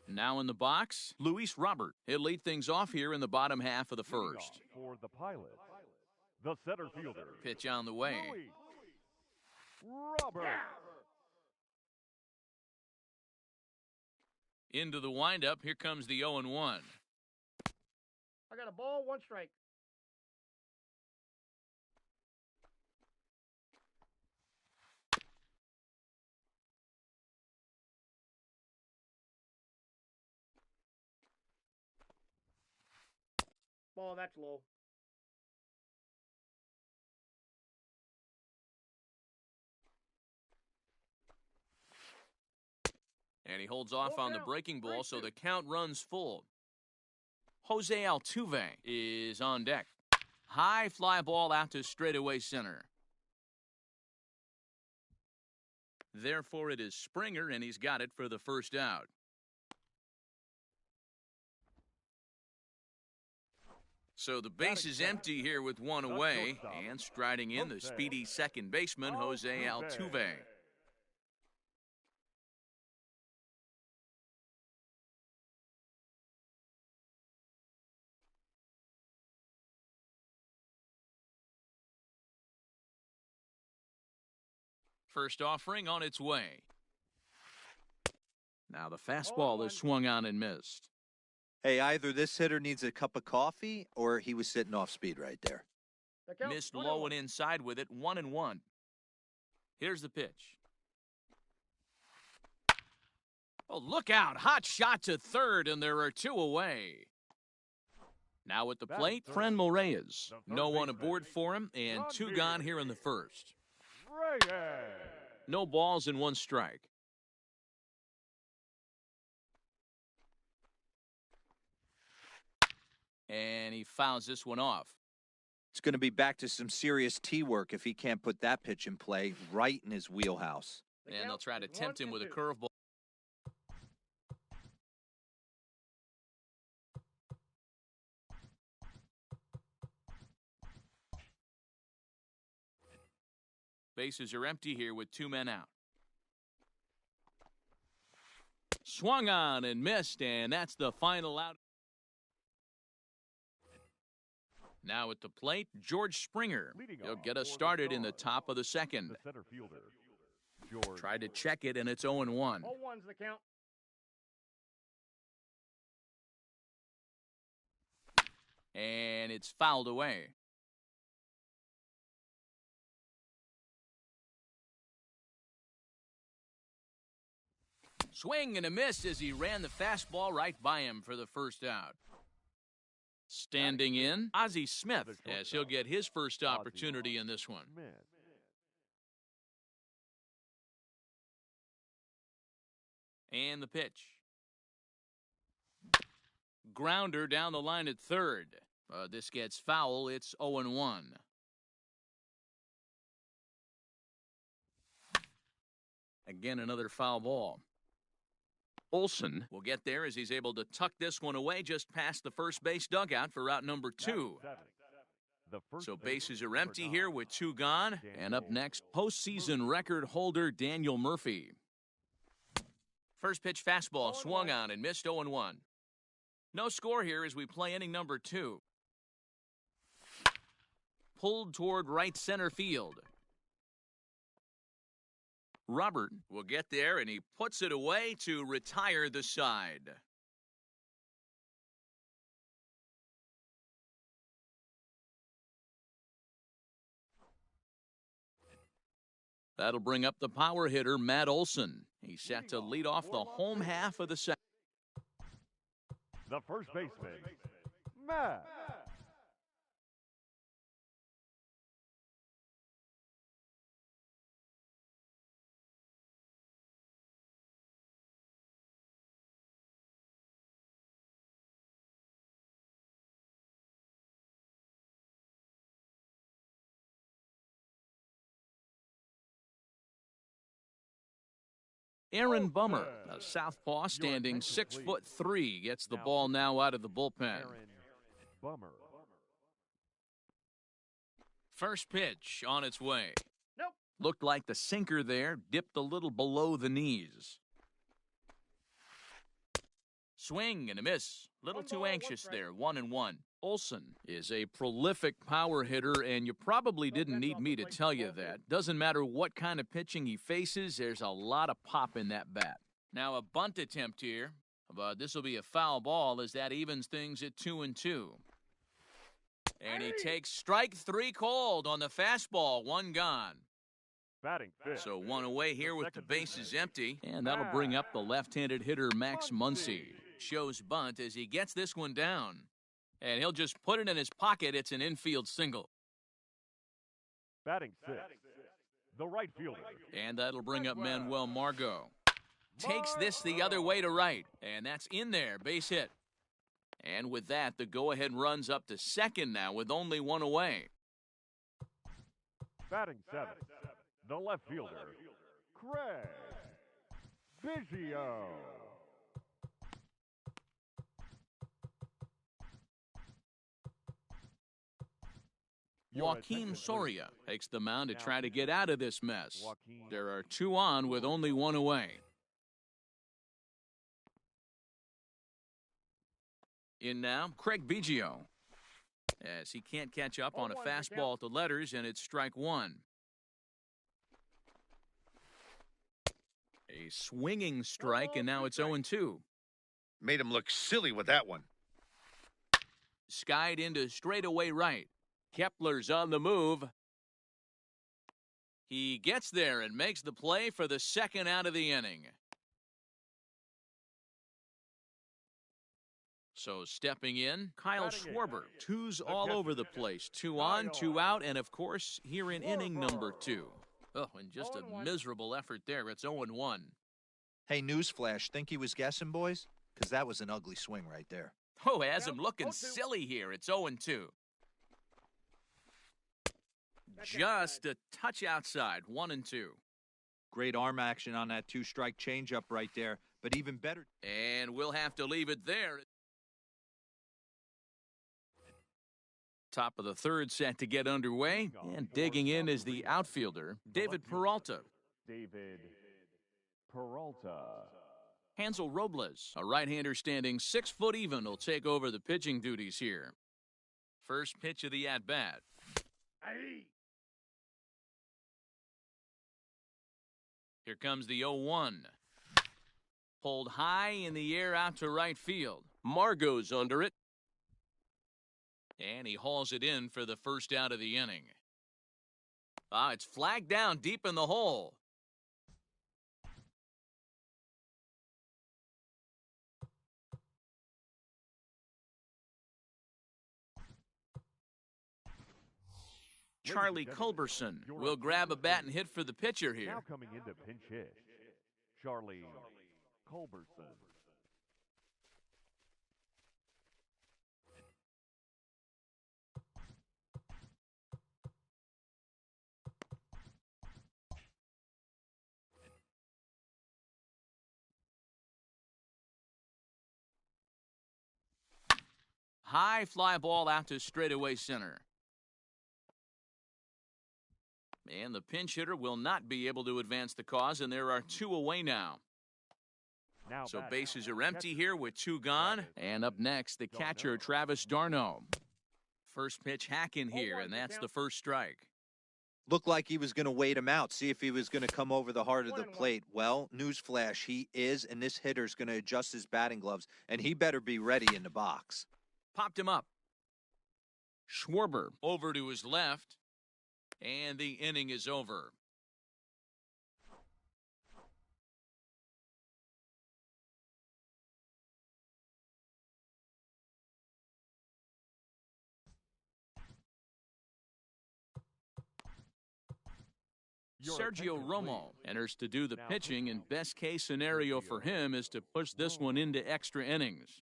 Now in the box, Luis Robert. He'll lead things off here in the bottom half of the first. For the Pilots, the center fielder. Pitch on the way. Luis Robert. Into the windup, here comes the 0-1. I got a ball, 1 strike. Ball, that's low. And he holds off on the breaking ball, so the count runs full. Jose Altuve is on deck. High fly ball out to straightaway center. Therefore, it is Springer, and he's got it for the first out. So the base is empty here with one away, and striding in the speedy second baseman, Jose Altuve. First offering on its way. Now the fastball is swung on and missed. Hey, either this hitter needs a cup of coffee or he was sitting off speed right there. The count, Missed low and inside with it, 1-1. Here's the pitch. Oh, look out. Hot shot to third, and there are two away. Now at the plate, Franmil Reyes. No one aboard for him, and two gone here in the first. No balls and 1 strike. And he fouls this one off. It's going to be back to some serious tee work if he can't put that pitch in play right in his wheelhouse. And they'll try to tempt him with a curveball. Bases are empty here with 2 men out. Swung on and missed, and that's the final out. Now at the plate, George Springer. He'll get us started in the top of the second. The center fielder, George. Tried to check it, and it's 0-1. 0-1's the count. And it's fouled away. Swing and a miss as he ran the fastball right by him for the first out. Standing in, Ozzie Smith, as he'll get his first opportunity in this one. And the pitch. Grounder down the line at third. This gets foul. It's 0-1. Again, another foul ball. Olson will get there as he's able to tuck this one away just past the first base dugout for out number 2. So bases are empty here with 2 gone. And up next, postseason record holder Daniel Murphy. First pitch fastball swung on and missed 0-1. No score here as we play inning number 2. Pulled toward right center field. Robert will get there, and he puts it away to retire the side. That'll bring up the power hitter, Matt Olson. He's set to lead off the home half of the second. The first baseman, Matt. Aaron Bummer, a southpaw standing 6'3", gets the ball now out of the bullpen. Bummer. First pitch on its way. Nope. Looked like the sinker there, dipped a little below the knees. Swing and a miss. Little too anxious there, 1-1. Olson is a prolific power hitter, and you probably didn't need me to tell you that. Doesn't matter what kind of pitching he faces, there's a lot of pop in that bat. Now a bunt attempt here, but this will be a foul ball as that evens things at 2-2. And he takes strike 3 cold on the fastball, 1 gone. Batting fifth. So 1 away here with the bases empty, and that'll bring up the left-handed hitter Max Muncy. Shows bunt as he gets this one down. And he'll just put it in his pocket. It's an infield single. Batting sixth, the right fielder. And that'll bring up Manuel Margot. Takes this the other way to right. And that's in there, base hit. And with that, the go-ahead runs up to second now with only 1 away. Batting seventh, the left fielder, Craig Biggio. Joaquin Soria takes the mound to try to get out of this mess. There are 2 on with only 1 away. In now, Craig Biggio, as he can't catch up on a fastball to letters, and it's strike 1. A swinging strike, and now it's 0-2. Made him look silly with that one. Skied into straightaway right. Kepler's on the move. He gets there and makes the play for the second out of the inning. So stepping in, Kyle Schwarber. 2's all over the place. 2 on, 2 out, and of course, here in inning number 2. Oh, and just a miserable effort there. It's 0-1. Hey, newsflash, think he was guessing, boys? Because that was an ugly swing right there. Oh, has him looking silly here. It's 0-2. Just a touch outside, 1-2. Great arm action on that 2-strike changeup right there, but even better. And we'll have to leave it there. Top of the third set to get underway, and digging in is the outfielder, David Peralta. David Peralta. Hansel Robles, a right-hander standing 6 foot even, will take over the pitching duties here. First pitch of the at-bat. Here comes the 0-1. Pulled high in the air out to right field. Margot's under it. And he hauls it in for the first out of the inning. It's flagged down deep in the hole. Charlie Culberson will grab a bat and hit for the pitcher here. Now coming into pinch hit, Charlie Culberson. High fly ball out to straightaway center. And the pinch hitter will not be able to advance the cause, and there are 2 away now. So bases are empty here with 2 gone. And up next, the catcher, Travis d'Arnaud. First pitch hack in here, and that's the first strike. Looked like he was going to wait him out, see if he was going to come over the heart of the plate. Well, newsflash, he is, and this hitter's going to adjust his batting gloves, and he better be ready in the box. Popped him up. Schwarber over to his left, and the inning is over. Sergio Romo enters to do the pitching, and best case scenario for him is to push this one into extra innings.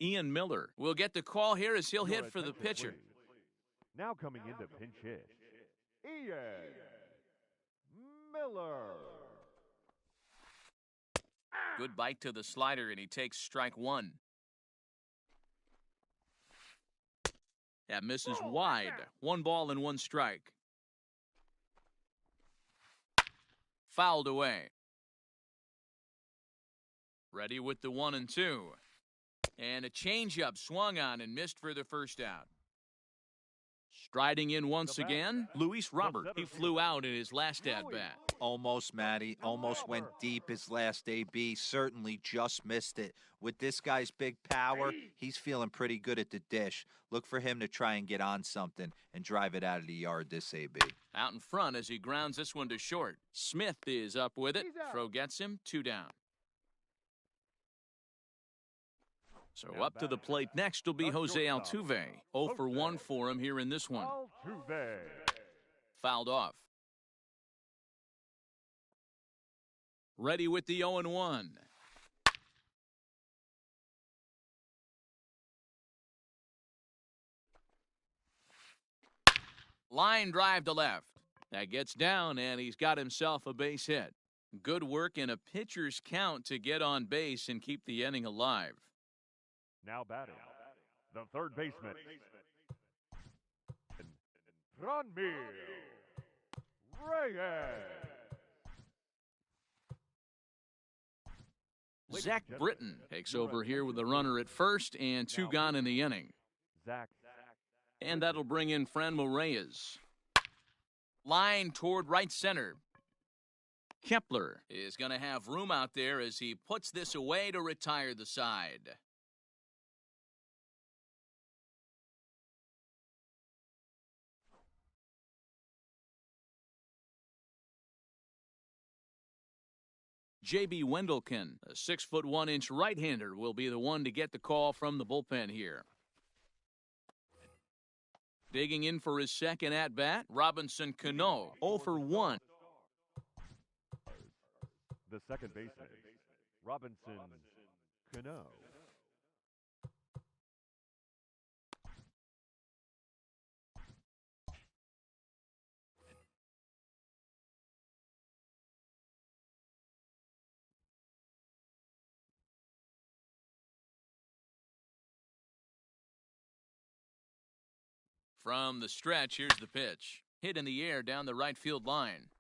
Ian Miller will get the call here as he'll hit for the pitcher. Now coming into pinch hit, Ian Miller. Good bite to the slider, and he takes strike 1. That misses wide. 1 ball and 1 strike. Fouled away. Ready with the 1 and 2. And a changeup swung on and missed for the first out. Striding in once again, Luis Robert. He flew out in his last at-bat. Almost, Matty. Almost went deep his last AB. Certainly just missed it. With this guy's big power, he's feeling pretty good at the dish. Look for him to try and get on something and drive it out of the yard this AB. Out in front as he grounds this one to short. Smith is up with it. Throw gets him, 2 down. So up to the plate next will be Jose Altuve. 0 for 1 for him here in this one. Altuve. Fouled off. Ready with the 0 and 1. Line drive to left. That gets down, and he's got himself a base hit. Good work in a pitcher's count to get on base and keep the inning alive. Now batting, the third baseman, Franmil Reyes. Zach Britton takes over here with a runner at first and 2 gone in the inning. And that'll bring in Franmil Reyes. Line toward right center. Kepler is going to have room out there as he puts this away to retire the side. J.B. Wendelken, a 6'1" right-hander, will be the one to get the call from the bullpen here. Digging in for his second at-bat, Robinson Cano, 0 for 1. The second baseman, Robinson Cano. From the stretch, here's the pitch. Hit in the air down the right field line.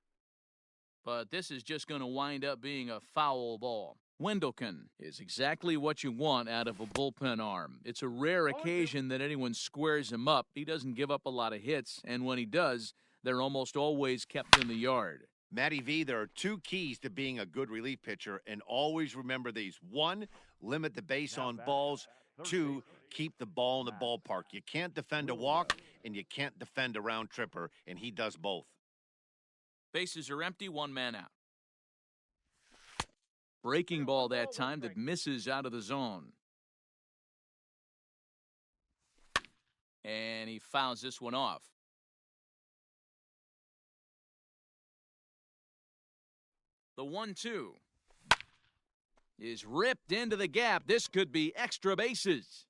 But this is just going to wind up being a foul ball. Wendelken is exactly what you want out of a bullpen arm. It's a rare occasion that anyone squares him up. He doesn't give up a lot of hits, and when he does, they're almost always kept in the yard. Matty V, there are two keys to being a good relief pitcher, and always remember these. One, limit the base on balls. Two, keep the ball in the ballpark. You can't defend a walk, and you can't defend a round tripper, and he does both. Bases are empty, one man out. Breaking ball that time that misses out of the zone. And he fouls this one off. The 1-2 is ripped into the gap. This could be extra bases.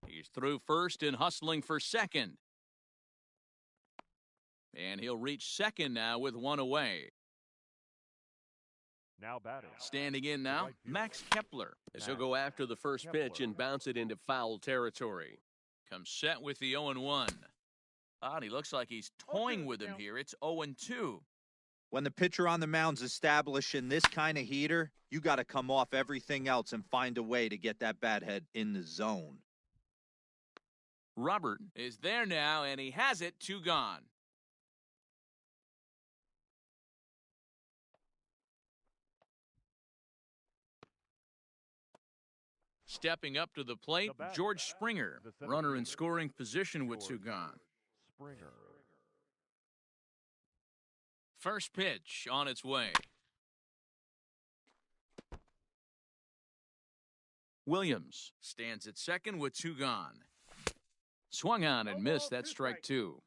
He's through first and hustling for second. And he'll reach second now with one away. Now batting. Standing in now, Max Kepler, as he'll go after the first pitch and bounce it into foul territory. Comes set with the 0-1. And he looks like he's toying with him here. It's 0-2. When the pitcher on the mound's establishing this kind of heater, you got to come off everything else and find a way to get that bat head in the zone. Robert is there now, and he has it, 2 gone. Stepping up to the plate, George Springer, runner in scoring position with 2 gone. Springer. First pitch on its way. Williams stands at second with 2 gone. Swung on and missed. That's strike 2.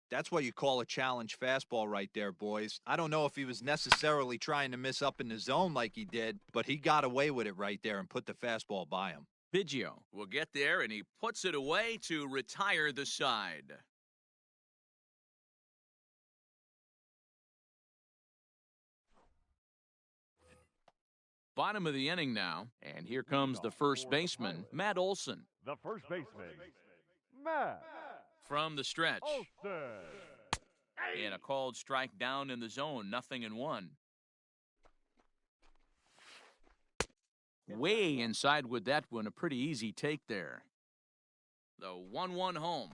That's what you call a challenge fastball right there, boys. I don't know if he was necessarily trying to miss up in the zone like he did, but he got away with it right there and put the fastball by him. Biggio will get there, and he puts it away to retire the side. Bottom of the inning now, and here comes the first baseman, Matt Olson. The first baseman, Matt. From the stretch. Olson. And a called strike down in the zone, 0-1. Way inside with that one, a pretty easy take there. The 1-1 home.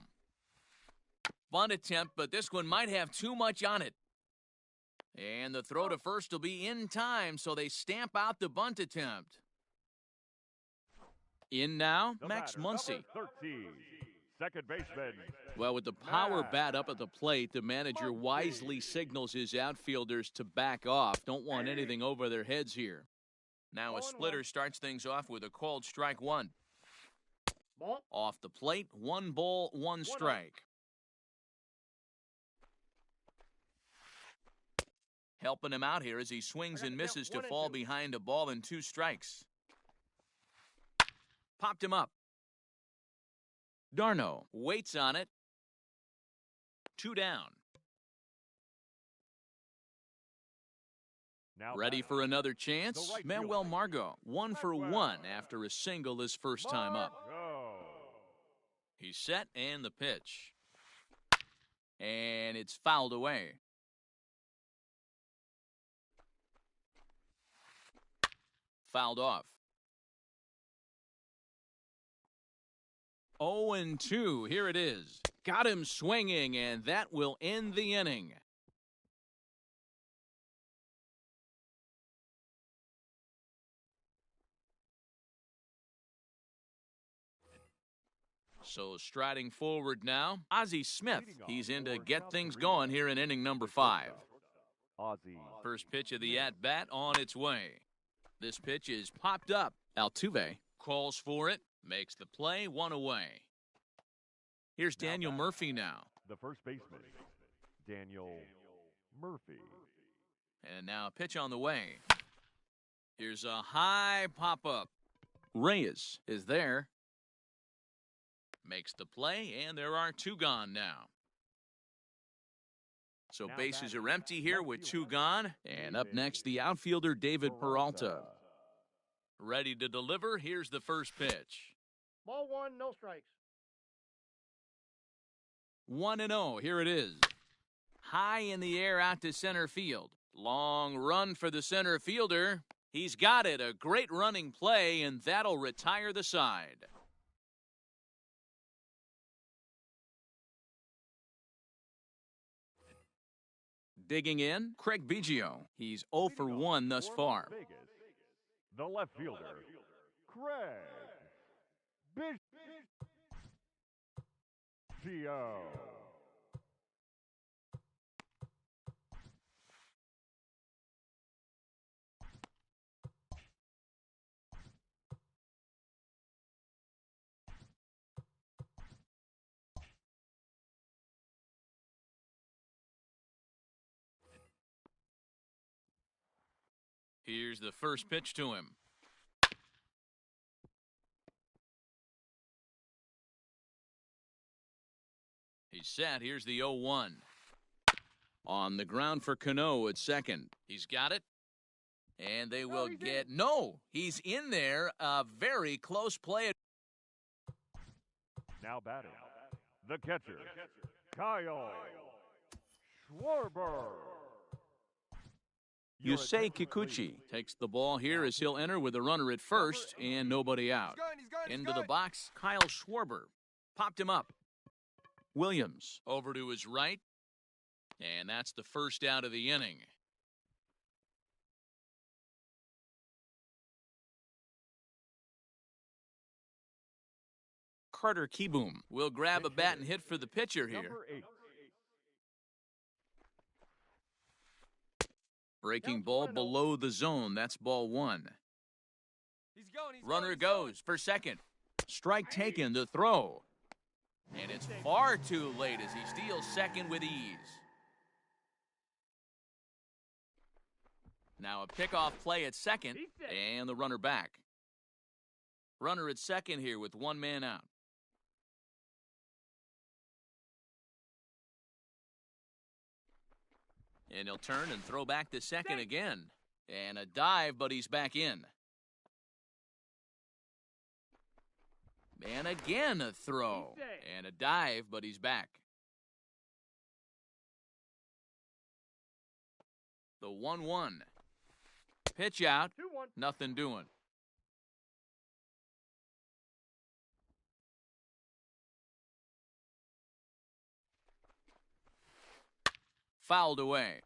Bunt attempt, but this one might have too much on it. And the throw to first will be in time, so they stamp out the bunt attempt. In now, Max Muncy. 13, second baseman. Well, with the power bat up at the plate, the manager wisely signals his outfielders to back off. Don't want anything over their heads here. Now a splitter starts things off with a called strike 1. Off the plate, 1 ball, 1 strike. Helping him out here as he swings and misses to fall behind a ball and 2 strikes. Popped him up. Darno waits on it. 2 down. Now ready for another chance? Manuel Margot, 1 for 1 after a single his first time up. He's set and the pitch. And it's fouled away. Fouled off. 0-2. Here it is. Got him swinging, and that will end the inning. So striding forward now, Ozzie Smith. He's in to get things going here in inning number 5. First pitch of the at-bat on its way. This pitch is popped up. Altuve calls for it, makes the play, 1 away. Here's Daniel Murphy now. The first baseman, Daniel Murphy. And now a pitch on the way. Here's a high pop-up. Reyes is there. Makes the play, and there are 2 gone now. So bases are empty here with 2 gone. And up next, the outfielder David Peralta. Ready to deliver. Here's the first pitch. Ball 1, no strikes. 1-0. Here it is. High in the air out to center field. Long run for the center fielder. He's got it. A great running play, and that'll retire the side. Digging in, Craig Biggio. He's 0 for 1 thus far. Vegas, the left fielder, Craig Biggio. Here's the first pitch to him. He's set. Here's the 0-1. On the ground for Cano at second. He's got it. And they will get... No! He's in there. A very close play. Now batting, the catcher, Kyle Schwarber. Yusei Kikuchi takes the ball here as he'll enter with a runner at first and nobody out. Into the box, Kyle Schwarber. Popped him up. Williams over to his right. And that's the first out of the inning. Carter Kieboom will grab a bat and hit for the pitcher here. Number 8. Breaking ball below the zone. That's ball 1. Runner goes for second. Strike taken, the throw. And it's far too late as he steals second with ease. Now a pickoff play at second and the runner back. Runner at second here with one man out. And he'll turn and throw back to second again. And a dive, but he's back in. And again a throw. And a dive, but he's back. The 1-1. Pitch out. 2-1. Nothing doing. Fouled away.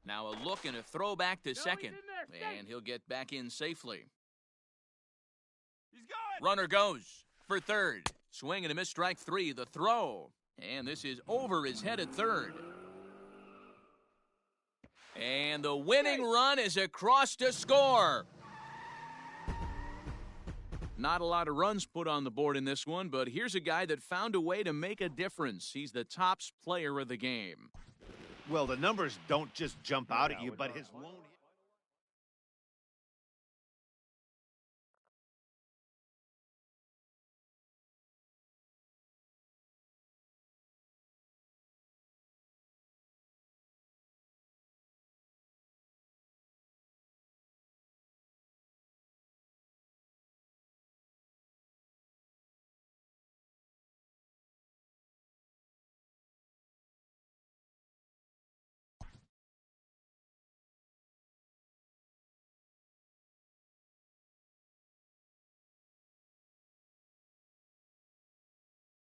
Now a look and a throw back to second. And he'll get back in safely. Runner goes for third. Swing and a miss, strike 3. The throw. And this is over his head at third. And the winning run is across to score. Not a lot of runs put on the board in this one, but here's a guy that found a way to make a difference. He's the top player of the game. Well, the numbers don't just jump out at you, but his lone...